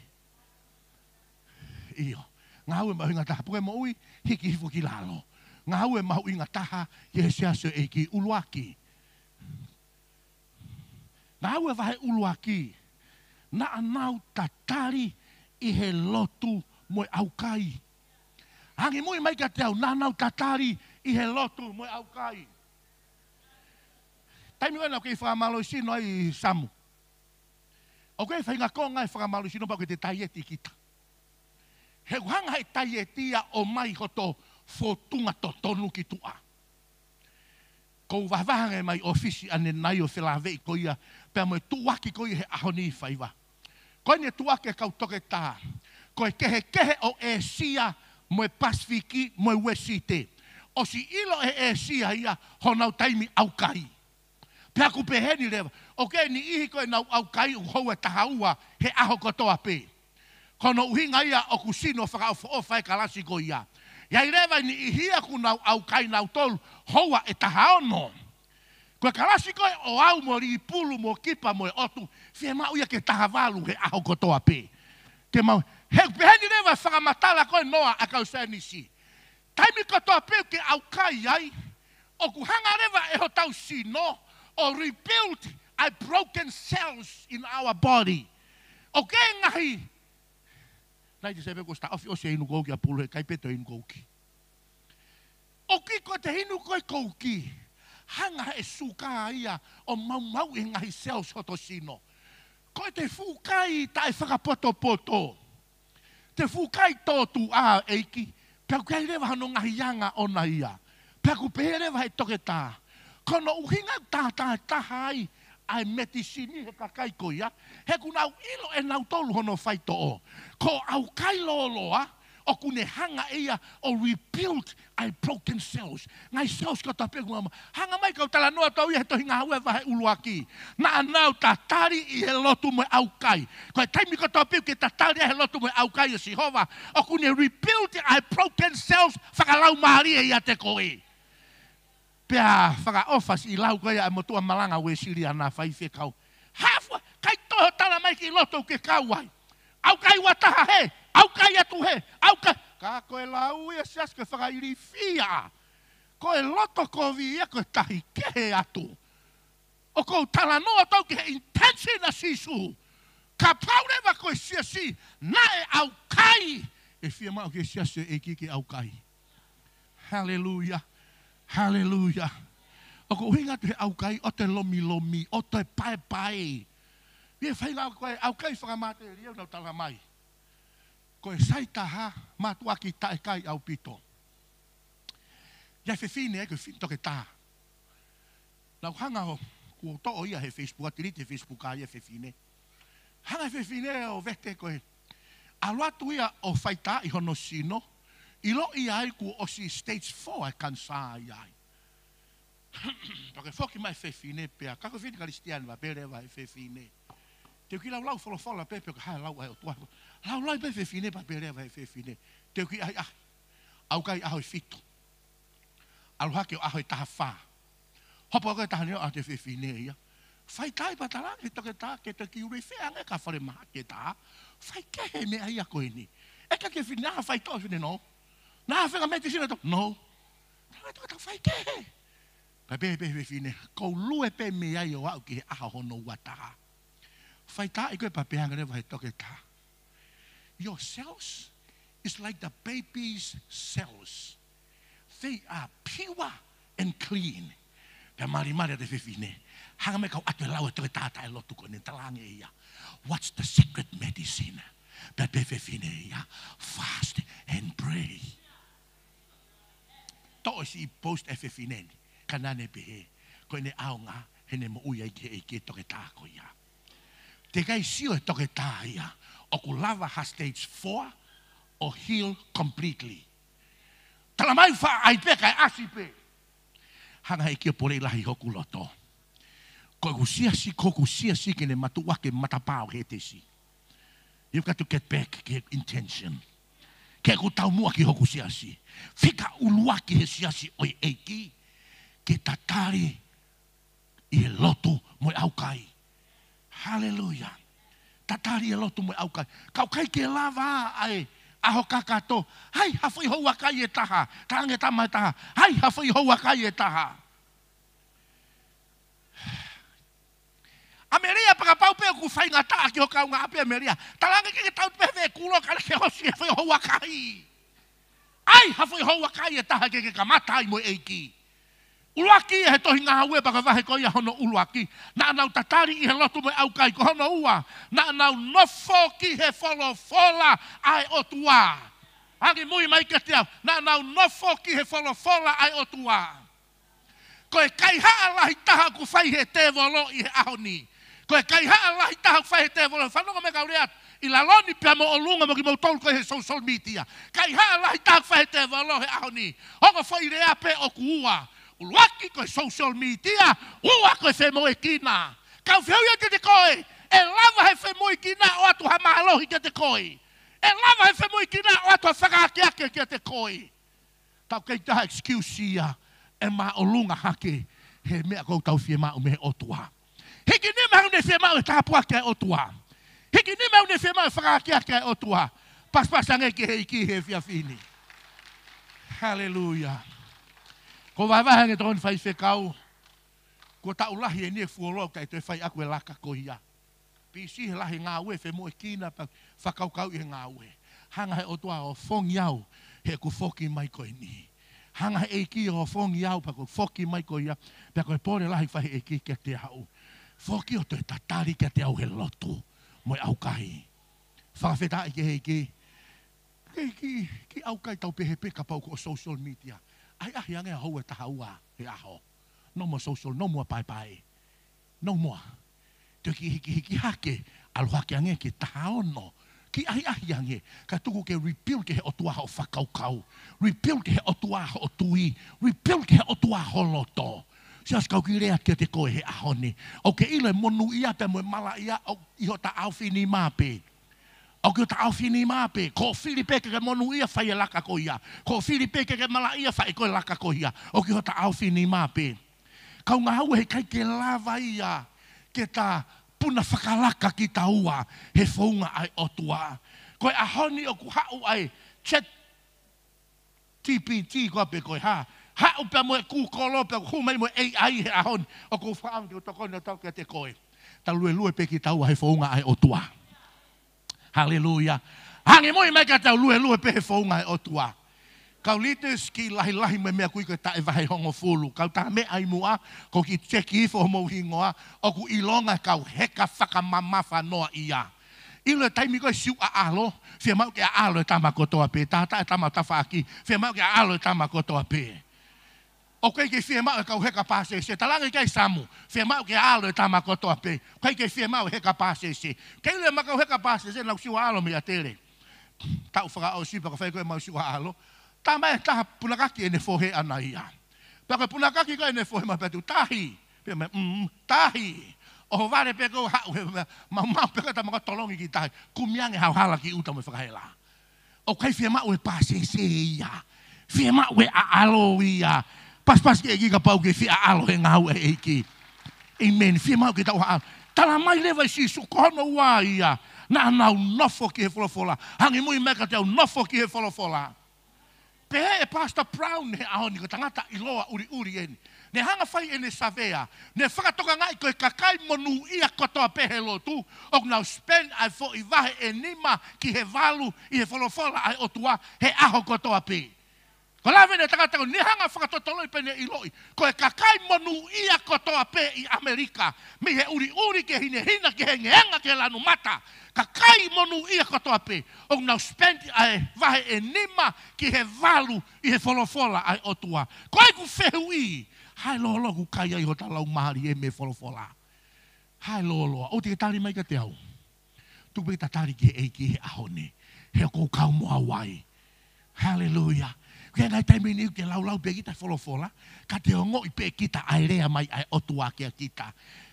Iyo, ngā ue mahu inga taha. Puke mo ui, hiki hifu ki lalo. Ngā ue mahu inga taha ki he siasio eiki. Uluaki. Ngā ue vahe uluaki. Na anau tatari I he lotu moe aukai. Hangi mui mai ka te au na anau tatari I he lotu moe aukai. Taimi wena kei whakamalo sino ai samu. O kei whainga konga e whakamalo sino pa koe te taieti kita. He hanga he taietia o mai hoto fotunga to tonu ki tua. Kou wahwahanga mai ofisi ane nai o whelawei ko ia, pia moe tuaki ko ia he ahoni whaiwa. Koe ne tuake kau toke tā. Koe kehe o e sia moe Pasifiki moe Wesite. O si ilo e sia ia honau taimi aukai. Pea ku peheni rewa. O ke ni ihi koe nau aukai u hou e tahaua he aho kotoa pe. Kono uhinga ia o kusino whakaofa e kalasi ko ia. Iai rewa ni ihia ku nau aukai nau tolu houa e tahaono. Koe kalasi koe o au mo ri pulu mo kipa mo e otu, fie mau ia ke tahavalu he aho kotoa pe. Ke mau, he peheni rewa whakamatala koe noa a kau senisi. Taimi kotoa pe ke au kai ai, o ku hanga rewa e ho tau sino, o rebuild a broken cells in our body. O ke ngahi, nai te sepe ko sta ofi o se inu kouki a pulu he kai peto inu kouki. O ki ko te inu koe kouki, hanga e suka ia o mau e ngahi cells hoto sino. Koe te fukai tae whakapoto. Te fukai tōtu a eiki, pia kei rewa hano ngahi yanga ona ia. Pia ku pehe rewa he toke tā. Kono uhinga tātai ai metisini he kakai ko ia. He ku nau ilo e nau tolu hono whaito o. Ko au kai loloa, o kune hanga ia o rebuild ai broken cells. Ngai cells ko tape ngama. Hanga mai kau tala noa tau ia he tohi ngā hua vahe uluaki. Na anau tatari I he lotu moe aukai. Koe taimi ko tape ke tatari he lotu moe aukai o Sihova. O kune rebuild ai broken cells whakalau maharia ia te koe. Pea whakaofas I lau koe a motua malanga we siri ana whaife kau. Hafua, kai toho tala mai ki loto ke kauai. Aukai wataha he. Aukai atu he, aukai. Ka koe lau ia sias koe whakairi fia. Koe loto ko vi ia koe tahi kehe atu. O kou tala noa tau ke he intensi na sisu. Ka paurewa koe siasi, na e aukai. E fia mau ke siasi e kiki aukai. Hallelujah, hallelujah. O ko hinga te aukai, o te lomi, o te pae. Ia whainga koe aukai whakamate riau nau tala mai. Koe saitaha matuaki tae kai au pito. Ia whewhine e koe whintoke tā. Nau hanga ho, kua to'o ia he Facebook, atiriti he Facebook a ia whewhine. Hanga whewhine o vete koe. Aluatu ia o whaita I hono sino, ilo ia ai kua osi stage 4 ai kansa ai. Pake whoki mai whewhine pia, kako whini karistiani wa pere wa he whewhine. Te ki lau wholofola pepe ka hae lau ai o tuato. Lau lai pe whewhine pa pere wa he whewhine. Te ki ai au kai ahoi fito. Alu hake o ahoi taha wha. Hopo ko tahani o te fefine ia. Fai tai patala ke toke ta ke te ki ure feanga ka fare ma ke ta. Fai ke he me ai ko ini. E ka ke fina fai to fine no. Na fenga me te sina to. No. Na to ta fai ke. Ka be fefine ko lue pe me ai o au ki a hono wata. Fai tai ko pa peanga ne vai toke ta. Your cells is like the baby's cells. They are pure and clean. Pe mari te fefine. Hanga me kau atu lau e toke tata e lotu ko ni talange ia. What's the secret medicine? Pe fefine ia. Fast and pray. To si post e fefine ni. Kanane pehe. Ko ne aonga hene mo uia ike toke tā ko ia. Te kai sio e toke tā ia. Oku lava has stage 4 or heal completely. Talamai fa ai pe kai asi pe. Hanga iki pore lahi hoku loto. Koku sia si kene matuake matapau he te si. You've got to get back, get intention. Ke ku tau mua ki hoku sia si. Fika uluaki he sia si oi eiki. Ke tatari i he lotu mo aukai. Hallelujah. Tatari e lotu mo aukai. Kau kai ke lava ai. Aho kakato, hai hawhai hoa kai e taha, tange tamai taha, hai hawhai hoa kai e taha. A Maria pakapau pe ku whai ngā taa ki ho kau ngā ape a Maria. Talange ke tau pe ve kulo kala ke hosi e whai hoa kai. Ai hawhai hoa kai e taha ke kamatai mo eiki. Uluaki e he tohi ngā haue paka wahe ko ia hono uluaki. Na nau tatari i he lotu mo au kai ko hono ua. Na nau nofo ki he wholofola ai otua. Hangi mui mai ke te au. Na nau nofo ki he wholofola ai otua. Ko e kai haa lahi taha ku whai he te volo i he ahoni. Ko e kai haa lahi taha ku whai he te volo. Whanonga me kaureat. I la loni pia mo olunga mo ki mo tolu ko he social media. Kai haa lahi taha ku whai he te volo he ahoni. Hongo whai rea pe o ku ua. Uluaki ko social media, ua ko fe mo kina. Kau feu ia ke te koe, e lava he fe mo kina o atu ha mahalohi ke te koe. E lava he fe mo kina o atu ha whakakeake ke te koe. Tau kei taha excuse ia, e ma olunga hake, he mea kou tau fie mau me otua. Hiki ni mau ne fie mau e tāpua ke otua. Hiki ni mau ne fie mau e whakakeake otua. Paspasange ke he iki he fia fini. Hallelujah. Ko vai nge ton fai whekau. Ko tau lahi e nie fuolo kai te whai aku e laka ko ia. Pisi he lahi ngā ue whe mo e kina pa whakaukau i he ngā ue. Hanga he otua o whong iau he ku whoki mai ko ni. Hanga he eiki o whong iau pa ku whoki mai ko ia. Pea ko e pore lahi whai eiki ke te hau. Whoki o te tatari ke te au he lotu. Mo e au kai. Whakawheta i ke heiki. Ki au kai tau pehe peka pau ko social media. Ai ahi ange a hou e taha ua he aho. No more social, no more pai. No more. Te hiki hake, alu hake ange ki taha ono. Ki ahi ange, ka tuku ke rebuild ke he otua ho whakaukau. Rebuild ke he otua ho tui. Rebuild ke he otua ho loto. Sias kau ki rea ke te koe he aho ni. O ke ile monu ia pe mo mala ia, o iho ta awhini mape. O ke ta awhini mape, ko Filipe ke monu ia whai e laka ko ia. Ko Filipe ke mala ia whai koe laka ko ia. O ke ta awhini mape. Kau ngā hau he kai ke lava ia, ke ta puna whakalaka ki ta ua, he whaunga ai otua. Koe ahoni o ku hau ai, chat TPT ko pe koe ha. Hau pe mo e kukolo, pe ku mai mo AI he ahoni. O ku whaam ki o tokone o tau ke te koe. Ta lue pe ki ta ua he whaunga ai otua. Hallelujah. Hangi moi mai ka tau lue pe he whaunga e otua. Kau lites ki lahi me mea kui ka tae vahe hongo fulu. Kau ta me ai mua, ko ki teki ifo mo hingoa, o ku ilonga kau heka whakamamafa noa ia. Ilo taimi koe siu a alo, fia mau ke a alo e tama kotoa pe, tata e tama tawhaki, fia mau ke a alo e tama kotoa pe. O kei ke fia mau e kau heka pase se, talangi kei samu, fia mau ke a alo e tama kotoa pe, kei ke fia mau heka pase se. Kei le makau heka pase se, nau siu a alo me a tere. Tau whaka o sipa ka whai koe mau siu a alo. Tamai taha punakaki e ne fohe ana ia. Paka punakaki ko e ne fohe mapetu. Tahi. Tahi. O vare peko hau he mamau peka tamaka tolongi ki tahi. Kumiange hau hala ki uta me whakahela. O kai fia mau e pase se ia. Fia mau e a alo ia. Pas ke ki ka pau ke fia alo he ngau e ki. Amen. Fia mau ke tau haa. Tala mai lewa i sisu kono wā ia. Na nau nofo ki he wholofola. Hangi mui meka te au nofo ki he wholofola. Pehe e Pastor Brown he ahoni ko tangata iloa uri eni. Ne hanga whai ene savea. Ne whakatoka ngai koe kakai monu ia kotoa pehe lotu. Ok nau spend ai fo i wahe e nima ki he walu i he wholofola ai otua he aho kotoa pehe. Ko lawe ne tangata ko ni hanga whakatotoloi pene i loi. Koe kakai monu ia kotoa pehe i Amerika. Mi he uri ke hine hina ke he ngehenga ke lanu mata. Kakai monu ia kotoa pehe. Ok nau spend ai wahe e nima ki he walu i he wholofola ai otua. Koe ku whehu i. Hai lolo ku kai ai ho talau mahari e me wholofola. Hai lolo. O te tari mai ka te au. Tu pe tari ke e ki he ahone. He kou kau moa wai. Hallelujah. Kaya ngai taimi ni ke lau pe kita wholofola. Ka te ongo i pe kita ai rea mai ai otua kia kita.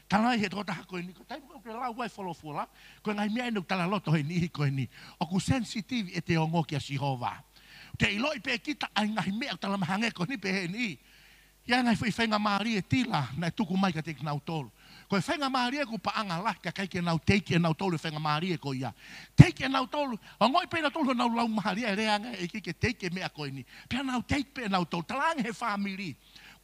Talai he tōta hako ni. Taimi ko ke lau wai wholofola. Ko ngai mea enu tala loto he ni ko ni. O ku sensitive e te ongo kia Sihova. Te iloi pe kita ai ngai mea tala mahange ko ni pe he ni. Ia ngai whainga maari e tila, nai tuku mai ka te kinau tolu. Koe whainga maari e ku paanga lah, ka kai ke nau teiki e nau tolu, whainga maari e ko ia. Teiki e nau tolu, o ngoi pe nau tolu nau lau maari e reanga e ki ke teiki e mea koe ni. Pia nau teiki pe nau tolu, talange he whamiri.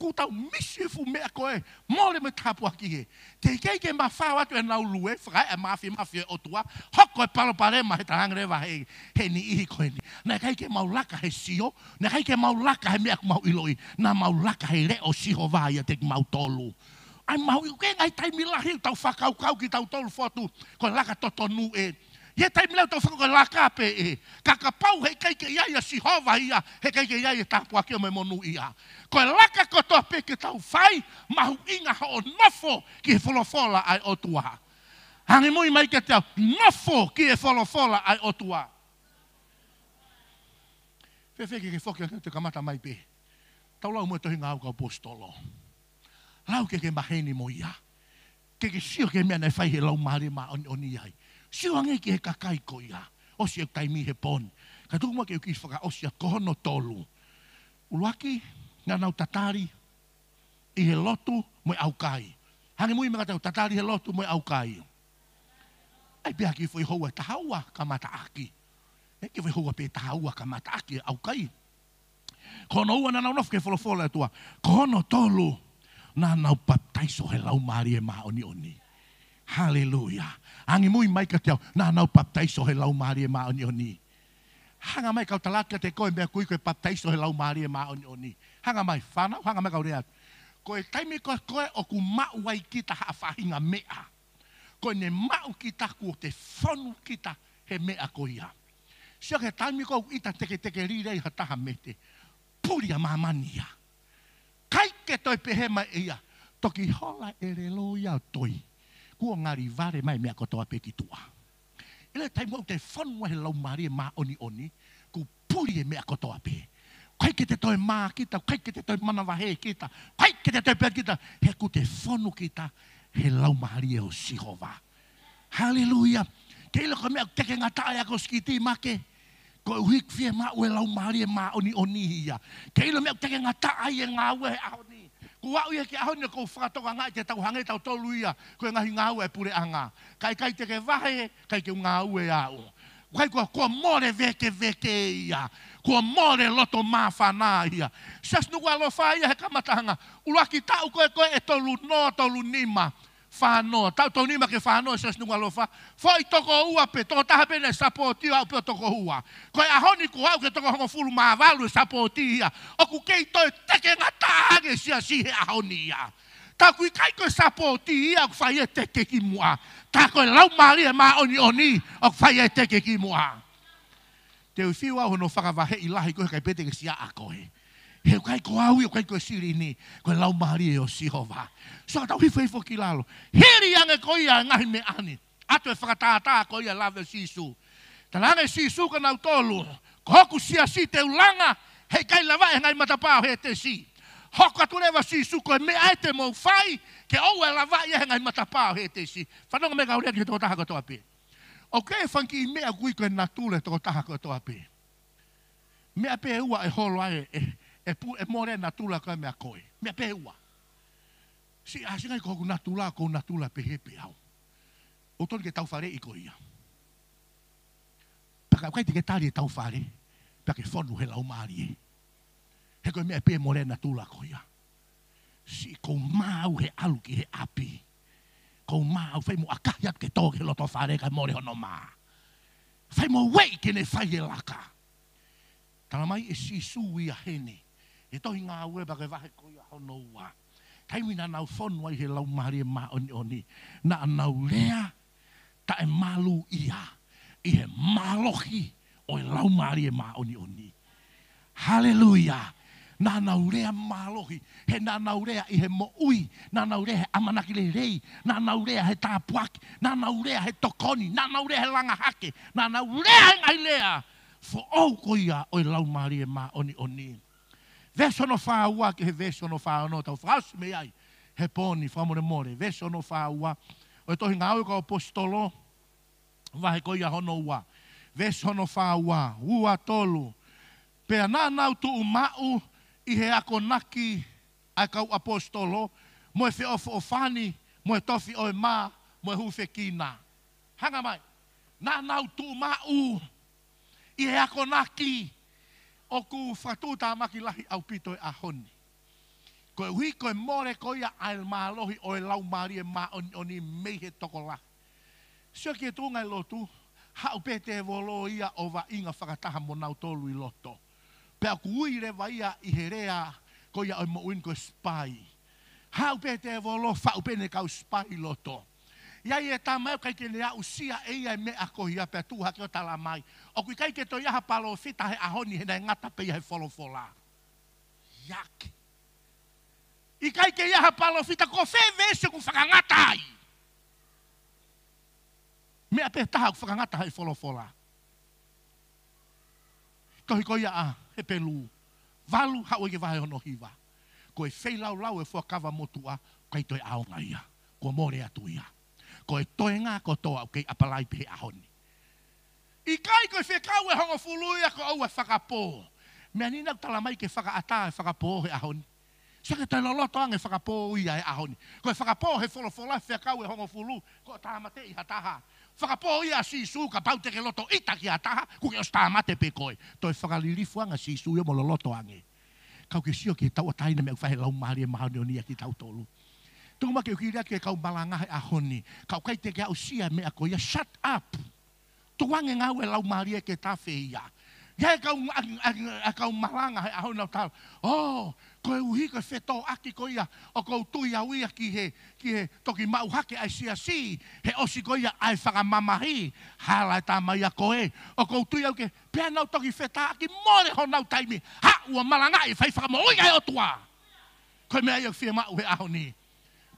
Ku tau misifu mea koe, mole me tapua ki he. Te keike ma whawatu e nau lue, whakai e mafi e otua, hoko e palo parema he talange rewa he ni ihi koe ni. Nai keike mau laka he sio, nai keike mau laka he mea ku mau iloi, na mau laka he reo siho vāia te mau tolu. Ai mau iu ke ngai taimi lahi tau whakau ki tau tolu fotu, koe laka totonu e. Ia taimi leo tau whakau laka pe e. Kakapau he keike iaia Sihova ia, he keike iaia tapua ki o me monu ia. Koe laka kotoa pe ke tau whai, mahu inga ho nofo ki he wholofola ai otua. Hangi mui mai ke te au, nofo ki he wholofola ai otua. Whewheke ke whoke te kamata mai pe. Tau lau mua tohi ngā au kau postolo. Lau ke maheni mo ia. Ke sio ke mea nei whai he lau maari ma oni ai. Sio ange ki he kakai ko ia. Osi e taimi he pon. Ka tuku mua ke ukis whaka osi a kohono tolu. Uluaki, ngā nau tatari, i he lotu mo aukai. Hangi mui mga tau tatari he lotu mo aukai. Ai pia ki foi hoa tahaua ka mata aki. E ki foi hoa pe tahaua ka mata aki aukai. Kono ua na nau nof ke wholofola tua. Kono tolu na nau baptaiso he lau maari e maa oni. Hallelujah. Hangi mui mai ka te au, na nau baptaiso he lau maari e maa oni. Hanga mai kau talaka te koe mea kui koe baptaiso he lau maari e maa oni. Hanga mai whanau, hanga mai kau rea. Koe taimi koe o ku mau wai kita haa whahinga mea. Koe ne mau kita ku o te whonu kita he mea ko ia. Sio ke taimi koe ita teke rirei hataha mete. Puria mamania. Kai ke toi pehe mai ia. Toki hola e relo ia toi. Kua ngari vare mai mea kotoa pe ki tua. Ile taimi koe te whonu he lau maari e maa oni. Ku puri e mea kotoa pe. Kai ke te toi maa kita, kai ke te toi manawahe kita, kai ke te toi pea kita, he ku te whonu kita, he lau mahari e o Sihova. Hallelujah. Ke ilo ka mea teke ngata ea ko skiti make, ko uik fie maa ue lau mahari e maa oni ia. Ke ilo mea teke ngata ai e ngā ue he ahoni. Ku wau ia ki ahoni ko whakatoka ngai te tau hange tau tolu ia, ko e ngahi ngā ue pure anga. Kai teke vahe, kai ke ngā ue au. Kai kua more veke ia. Kua more loto mawhana ia. Sas nuku alofa ia he kamatahanga. Ulaki tau koe e tolu no, tolu nima. Whanoa. Tau nima ke whanoa sas nuku alofa. Whai toko ua pe. Toko taha pene sapoti au pe toko ua. Koe ahoni ku au ke toko hongo fulu mawalu sapoti ia. Oku kei toi teke ngatahange sia sihe ahoni ia. Ta kui kai koe sapoti ia ku whai e teke ki mua. Ta koe lau maari e maa oni. Oku whai e teke ki mua. Te uwhiu au hono whakawahe i lahi koe kai pete ke sia a koe. He kai ko au i o kai koe siri ni. Koe lau maari e o Sihova. So tau hifo ki lalo. Hiri ange koe ia ngahi me ani. Ato e whakatātā koe ia lawe sisu. Talanga sisu ka nau tolu. Ko hoku sia si te ulanga. Hei kai lawa e ngai matapao he te si. Hoka tulewa sisu koe mea e te mou whai. Ke ou e lawa e ngai matapao he te si. Whanonga me kaurea ki tō taha katoa pe. Ok, whanki mea kui koe natule toko taha koe toa pe. Mea pe ua e holo ai e more na tula ka mea koe. Mea peua. Si asinga ko na tula pehepe au. O tonu ke tau whare i ko ia. Paka kai te ke tari e tau whare. Paka whonu he lau maari e. He koe mea pe more na tula ko ia. Si ko mau he alu ki he api. Ko mau whai mo akahi atu ke tō ke loto whare kai more hono maa. Whai mo wei ke ne whai e laka. Tala mai e si sui a hene. E tohi ngā ue baka wahe ko ia hono ua. Taimi na nau whonu ai he lau maari e maa oni. Na nau lea ta e malu ia. I he malohi o e lau maari e maa oni. Hallelujah. Na naurea malohi, he na naurea I he moui, na naurea he amanaki le rei, na naurea he tāpuaki, na naurea he tokoni, na naurea he langahake, na naurea he ngai lea. Fo au ko ia o I lau maari e maa oni. Veso no whaua ke he veso no whaua tau whaasu me ai, he poni whamore more, veso no whaua, o tohi ngāu ka apostolo, wahe ko ia hono ua, veso no whaua, ua tolu, pea nā nau tu umau, I he ako naki ai kau apostolo, mo e whiofo o whani, mo e tofi o e mā, mo e huwhe kina. Hanga mai, nā nau tu mau, I he ako naki, o ku whatūtā maki lahi au pito e ahoni. Ko e hui ko e more ko ia ai mālohi o e lau maari e mā oni mei he toko lahi. Sio ki e tūngai lotu, hau pete e volo ia o wa inga whakataha mo nau tolu I loto. Pea kui re vaia I he rea ko ia o mo uin ko spai. Hau pete e volo whau pene kau spai loto. Ia e tamau kai ke nea usia e ia me a ko ia pea tuha ke o tala mai. O kui kai ke to iaha palo fita he ahoni he nei ngata pe ia he folofola. Iaki. I kai ke iaha palo fita ko fe vese ku whakangata ai. Mea pe taha ku whakangata hai folofola. Tohi ko ia a he pelu. Valu hau ke vahe hono hiva. Ko e whei lau e whakava motua, kai toi aonga ia. Ko more atu ia. Ko e toenga ko toa kei apalai pe ahoni. I kai ko e whekau e hongo fulu ia ko au e whakapō. Mea nina tala mai ke whakaata e whakapō he ahoni. Saka tai loloto ang e whakapō ia e ahoni. Ko e whakapō he wholofola whekau e hongo fulu, ko tāmate I hataha. Whakapo ia sisu ka pau te ke loto ita ki ataha ku ke osta mate pe koe. Toi whakalirifu anga sisu ia mo loto ange. Kau ke sio ke tau ataina me whahe lau maari e mahani o nia ki tau tolu. Tungma ke ukiria ke kau malangahe ahoni. Kau kai te ke au sia me a koe ia shut up. Tuange ngau e lau maari e ke tawhe ia. Ia kau malangahe ahoni au tau. Oh, koe uhi koe wheto aki ko ia. O kou tui au ia ki he toki mau hake ai si. He osi ko ia ai whakamamahi. Hala ta mai a koe. O kou tui au ke pia nau toki wheta aki more ho nau taimi. Ha ua malanga I whai whakamo oi ai o tua. Koe mea iau whia mau he ahoni.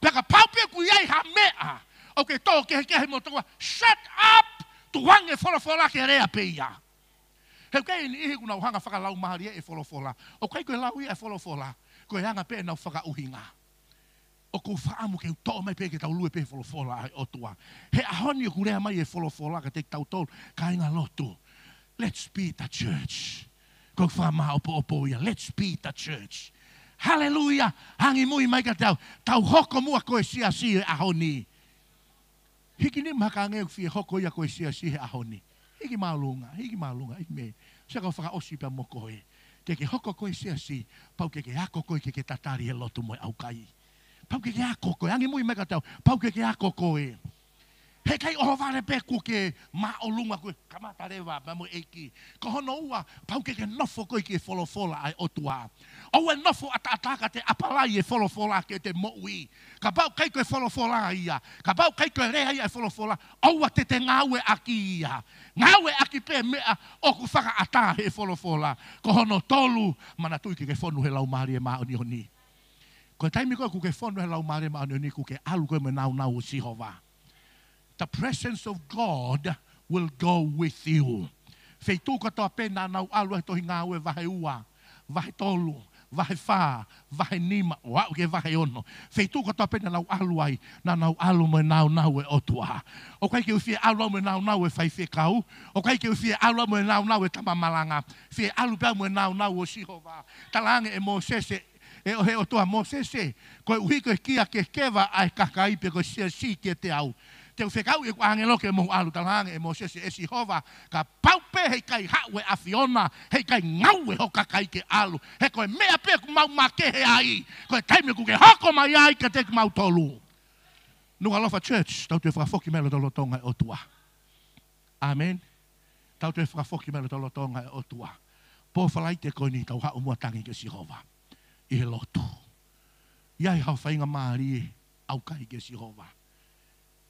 Pia ka paupia ku iai ha mea. O ke tō ke mo toka. Shut up! Tuange wholofola ke rea pe ia. He kei ni ihi kuna uhanga whakalau mahari e wholofola. O kai koe lau ia e wholofola. Koe hanga pe nau whakauhinga. O kou whaamu ke tō mai pe ke tau lue pe wholofola ai otua. He ahoni o kurea mai e wholofola ka te tau tōl. Ka inga lotu. Let's be the church. Kou whama opo ia. Let's be the church. Hallelujah. Hangi mui mai ka tau. Tau hoko mua koe sia si e ahoni. Hiki ni maka ngeu fie hoko ia koe sia si e ahoni. Hiki malunga, ime. Sa kau whakaosi pa mo koe. Ke hoko koe sia si, pau ke ako koe ke tatari e lotu mo au kai. Pau ke ako koe, angi mui meka tau, pau ke ako koe. He kai oho vare pe ku ke maolunga koe, kamata rewa, mamo eiki. Ko hono ua, pau ke nofo koe ke wholofola ai otua. O e nofo ataka te apalai e wholofola ke te moui. Ka pau kai koe wholofola ia. Ka pau kai koe rea ia e wholofola. Oua te ngawe aki ia. Ngawe aki pe mea o ku whaka ata he wholofola. Ko hono tolu, mana tui ke whonu he lau maari e maoni honi. Ko taimi koe ku ke whonu he lau maari e maoni honi, ku ke alu koe me nau o sihova. The presence of God will go with you. Fei tū katoa pena nau alu e tohi ngāwe vahe ua, vahe tolu, vai wha, vai nima, o au ke vai ono. Feitu ka topena nau alu ai, na nau alu me nau nau e otua. O kai ke ufie alu me nau nau e whai whekau, o kai ke ufie alu me nau nau e tamamalanga, fie alu pia me nau nau o Sihova. Talange e Mosese, e o he otua Mosese, koe uhiko e kia ke kewa ai kakaipe ko sia si ke te au. Te whekau e kua angelo ke mohu alu talange e Mosese e Sihova, ka paupe hei kai haue a Fiona, hei kai ngau e hoka kai ke alu, he koe mea pe ku mau make he ai, koe taime ku ke hoko mai ai ka te ku mau tolu. Nunga Lofa Church, tau te whakafoki mele tolo tonga e otua. Amen. Tau te whakafoki mele tolo tonga e otua. Po whalai te koe ni tau hao mua tangi ke Sihova. I he lotu. Iai hau whainga maari au kai ke Sihova.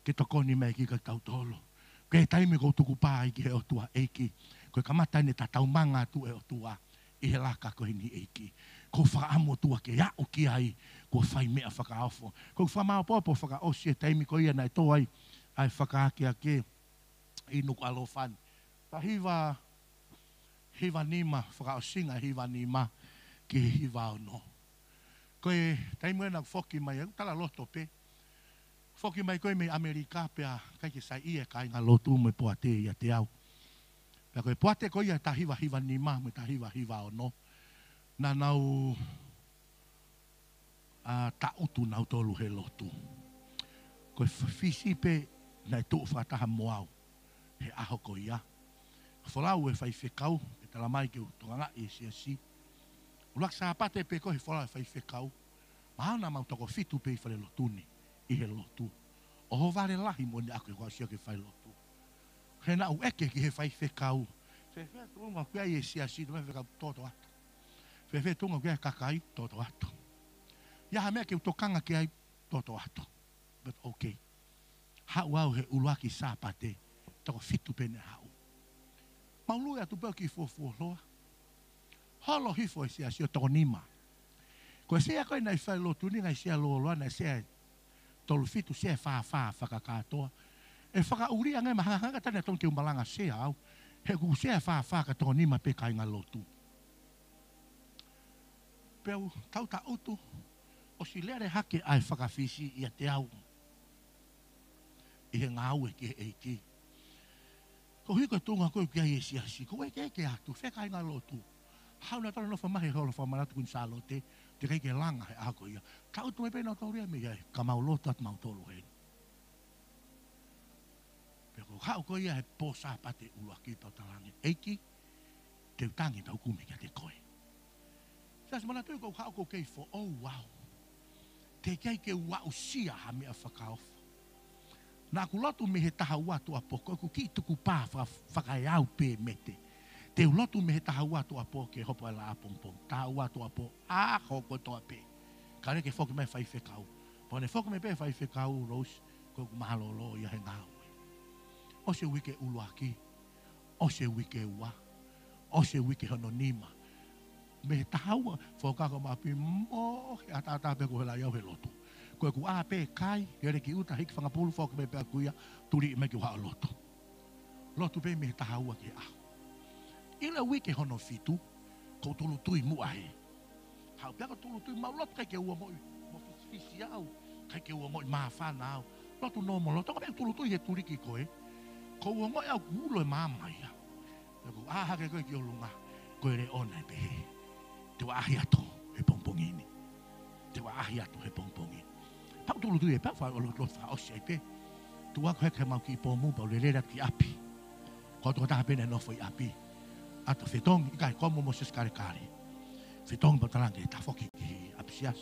Ke toko ni mei ki ka tau tolo. Ke taimi ko tuku pā i ki he otua eiki. Koe kamatai ne tatau manga tu e otua. I he laka koe ni eiki. Ko whaamu tua ke iau ki ai. Ko whai mea whakaofo. Ko whamao popo whakaosi e taimi ko ia nai tō ai. Ai whakaake a ke. I nuku alofan. Ta hiva nima whakaosinga hiva nima. Ki hiva ono. Koe taimi e nau whoki mai. Tala loto pe. Whoki mai koe me Amerika pia kai ke sai ia kai ngā lotu me poate ia te au. Pia koe poate koe ia ta hiva nima me ta hiva ono. Na nau ta utu nau tolu he lotu. Koe whisi pe nai tuu whataha moau he aho ko ia. Wholau e whai whekau e tala mai ke utonganga e si. Ulak sa pate pe koe wholau e whai whekau. Mahana mau toko fitu pe i whare lotuni. I he lotu. O ho vare lahi mo ni ako i wasia ke whai lotu. He na u eke ki he whai whekau. Whewhea tunga kia i e siasi, tu whekau toto atu. Whewhea tunga kia kakai, toto atu. Iaha mea ke utokanga ki ai, toto atu. But okay. Hau au he uluaki sāpate, toko fitu pene hau. Maului atu pēo ki fuafualoa. Holo hifo e siasi o toko nima. Ko sea koe nai whai lotu ni ngai sea loa nai sea tolu fitu sea whakakatoa. E whakauria ngai mahanga tane tonu ke umalanga sea au. He ku sea ka toko nima pe kai ngā lotu. Peo tau ta utu o si lere hake ai whakawhisi i a te au. I he ngā ue ki he eiki. Ko hiko tunga koe kia i e siasi. Ko eke atu, whekai ngā lotu. Hau na tala no whamahe holo whamanatu kun sā lote. Te kei ke langa he ako ia. Ka utu me pēnā tauria me iai. Ka mau lotu at mau tolu hei. Peko hau ko ia he pōsā pate ulua ki tau talangi. Eiki, te utangi tau kume kia te koe. Sas mana tui kou hau ko kei fo. Oh wow. Te kei ke wau sia ha mea whakaofu. Nā ku lotu me he taha watu apo. Koe ku ki tuku pā whakai au pē mete. Te ulotu me he taha watu apo ke hopo e la apompong. Taha watu apo a hoko toa pē. Ka reke whoki mai whai whekau. Pone whoki mai pē whai whekau rose. Koe ku mahalolo ia he ngāwe. O se wike uluaki. O se wike ua. O se wike hono nima. Me he taha ua. Whokako mapi mo he ata pe ko he la iau he lotu. Koe ku a pe kai. He reki uta hiki whangapulu whoki mai pē kuia. Turi i me ki wha lotu. Lotu pe me he taha ua ke aho. Ila wike hono fitu, ko tulu tui mua he. Hau pia ko tulu tui mau lotu kai ke ua moi, mo fisi au, kai ke ua moi maa whana au. Lotu no mo lotu, ko pia tulu tui he turiki koe, ko ua moi au kulo e maa ia. Ko aha ke koe ki olunga, koe re ona e pehe. Te wa ahi ato he pompongini. Te wa ahi ato he pompongini. Pau tulu tui e pia wha lotu wha osi ai pe. Tua koe ke mau ki pomu, pau le lera ki api. Ko toko taha pene nofo i api. Ato whetong i kai komo Moses kare. Whetong patalange ta whoki ki apisias.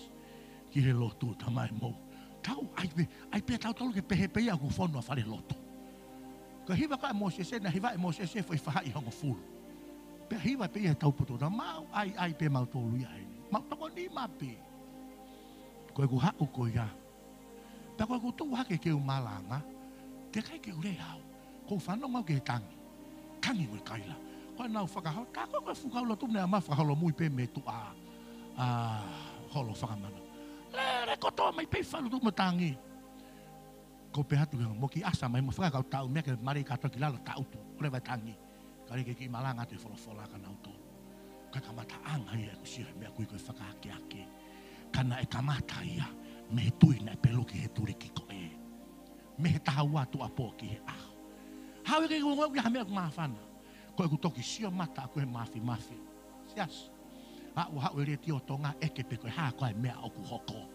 Ki he lotu tamai mou. Tau ai pe tau tolu ke pehe pei aku whono a whare lotu. Ka hiwa ka Moses na hiwa e Moses foi whaha i hongo fulu. Pe hiwa pe e tau puto na mau ai pe mau tolu ia hei. Mau toko ni mapi. Koe ku hau ko ia. Ta koe ku tu hake ke umalanga. Te kai ke ure hau. Ko whanonga ke tangi. Tangi mo kaila. Koe nau whakahau, tā koe whukau lotu mea ma whakaholo mui pe me tu a holo whakamana. Le kotoa mai pe whalu tu matangi. Ko pe hatu mo ki asa mai mo whakakau tau mea ke mare kato ki lalo tau tu, kore vai tangi. Kare ke ki malanga te wholofola ka nau tō. Koe kamata anga ia ko sire mea koe whakaake. Kana e kamata ia me he tui na peluki he turi ki ko e. Me he taha watu apo ki he aho. Hau e kei ngongo ia mea kumawhana. Koe ku toki sio mata koe mafi. Sias. Hau e reti o tonga eke pe koe haa koe mea oku hoko.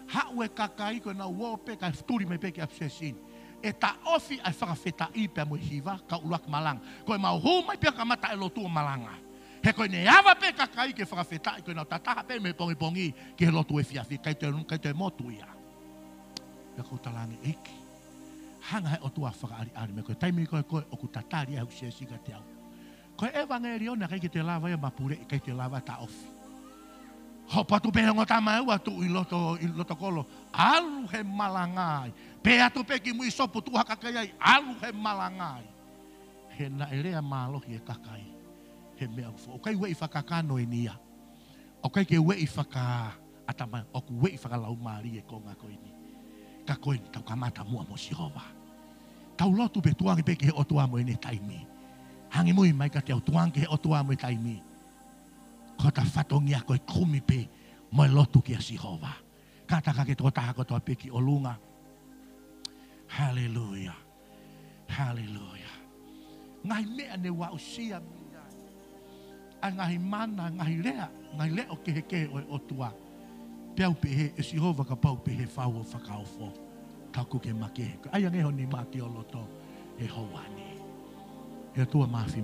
Hau e kakai koe na uope kai turi me peke absesin. E ta ofi ai whakawheta i pia mo hiva ka uruak malang. Koe mau huma i pia kamata e lotu o malanga. He koe ne awa pe kakai ke whakawheta i koe na tataha pe me pongi ki he lotu e fiafi. Kai te motu ia. Ia kou talangi eiki. Hanga he o tua whakaari me koe taimi koe oku tatari au se siga te au. Koe e wangeri ona kai ke te lava ia mapure i kai te lava ta ofi. Ho patu pe hongo tama ua tu i loto kolo. Alu he malangai. Pe atu pe ki mui sopu tu hakakai. Alu he malangai. He na erea malohi e kakai. He mea ufo. O kai ue i whakakano e nia. O kai ke ue i whaka atama. O ku ue i whakalau maari e konga koe ni. Ka koe ni tau kamata mua mo Sihova. Tau lotu pe tuangi pe ki he o tuamo e ne taimi. Hangi mui mai ka te au tuangi he o tuamo e taimi. Ko ta whatongia koe kumi pe mo e lotu ki a Sihova. Kata ka ke tō taha ko tō peki o lunga. Hallelujah. Hallelujah. Ngai mea ne wa usia mia. A ngai mana, ngai lea o ke o tua. Peau pe he, e Sihova ka pau pe he whau o whakaofo. Taku ke make. Ai angeho ni mati o loto e houani. E tua mafi.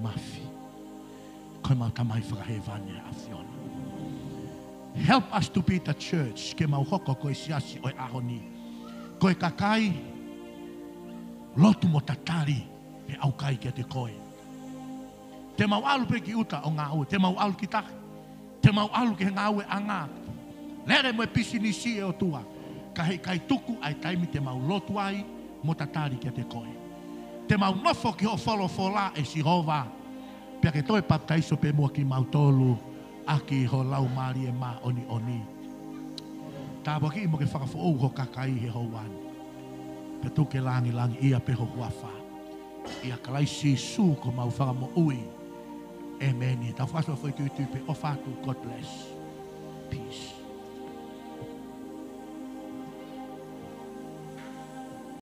Koe mau tamai whakahevane a whiona. Help us to be the church. Ke mau hoko koe siasi o e ahoni. Koe kakai, lotu mo tatari he au kai ke te koe. Te mau alu pe ki uta o ngā ue. Te mau alu ki tahi. Te mau alu ki he ngā ue a ngā. Lere mo e pisi ni si e o tua. Ka hei kai tuku ai taimi te mau lotu ai mo tatari ke te koe. Te mau nofo ki ho wholofola e Sihova. Pia ke toi baptaiso pe mua ki mautolu aki ho lau mari e ma oni. Tāpua ki mo ke whakafo ou ho kakai he houani. Pe tu ke langi ia pe ho huafa. Ia kalai si su ko mau whakamo ui. Amen. Ta whakaswa whai tuitu pe o whātu. God bless. Peace.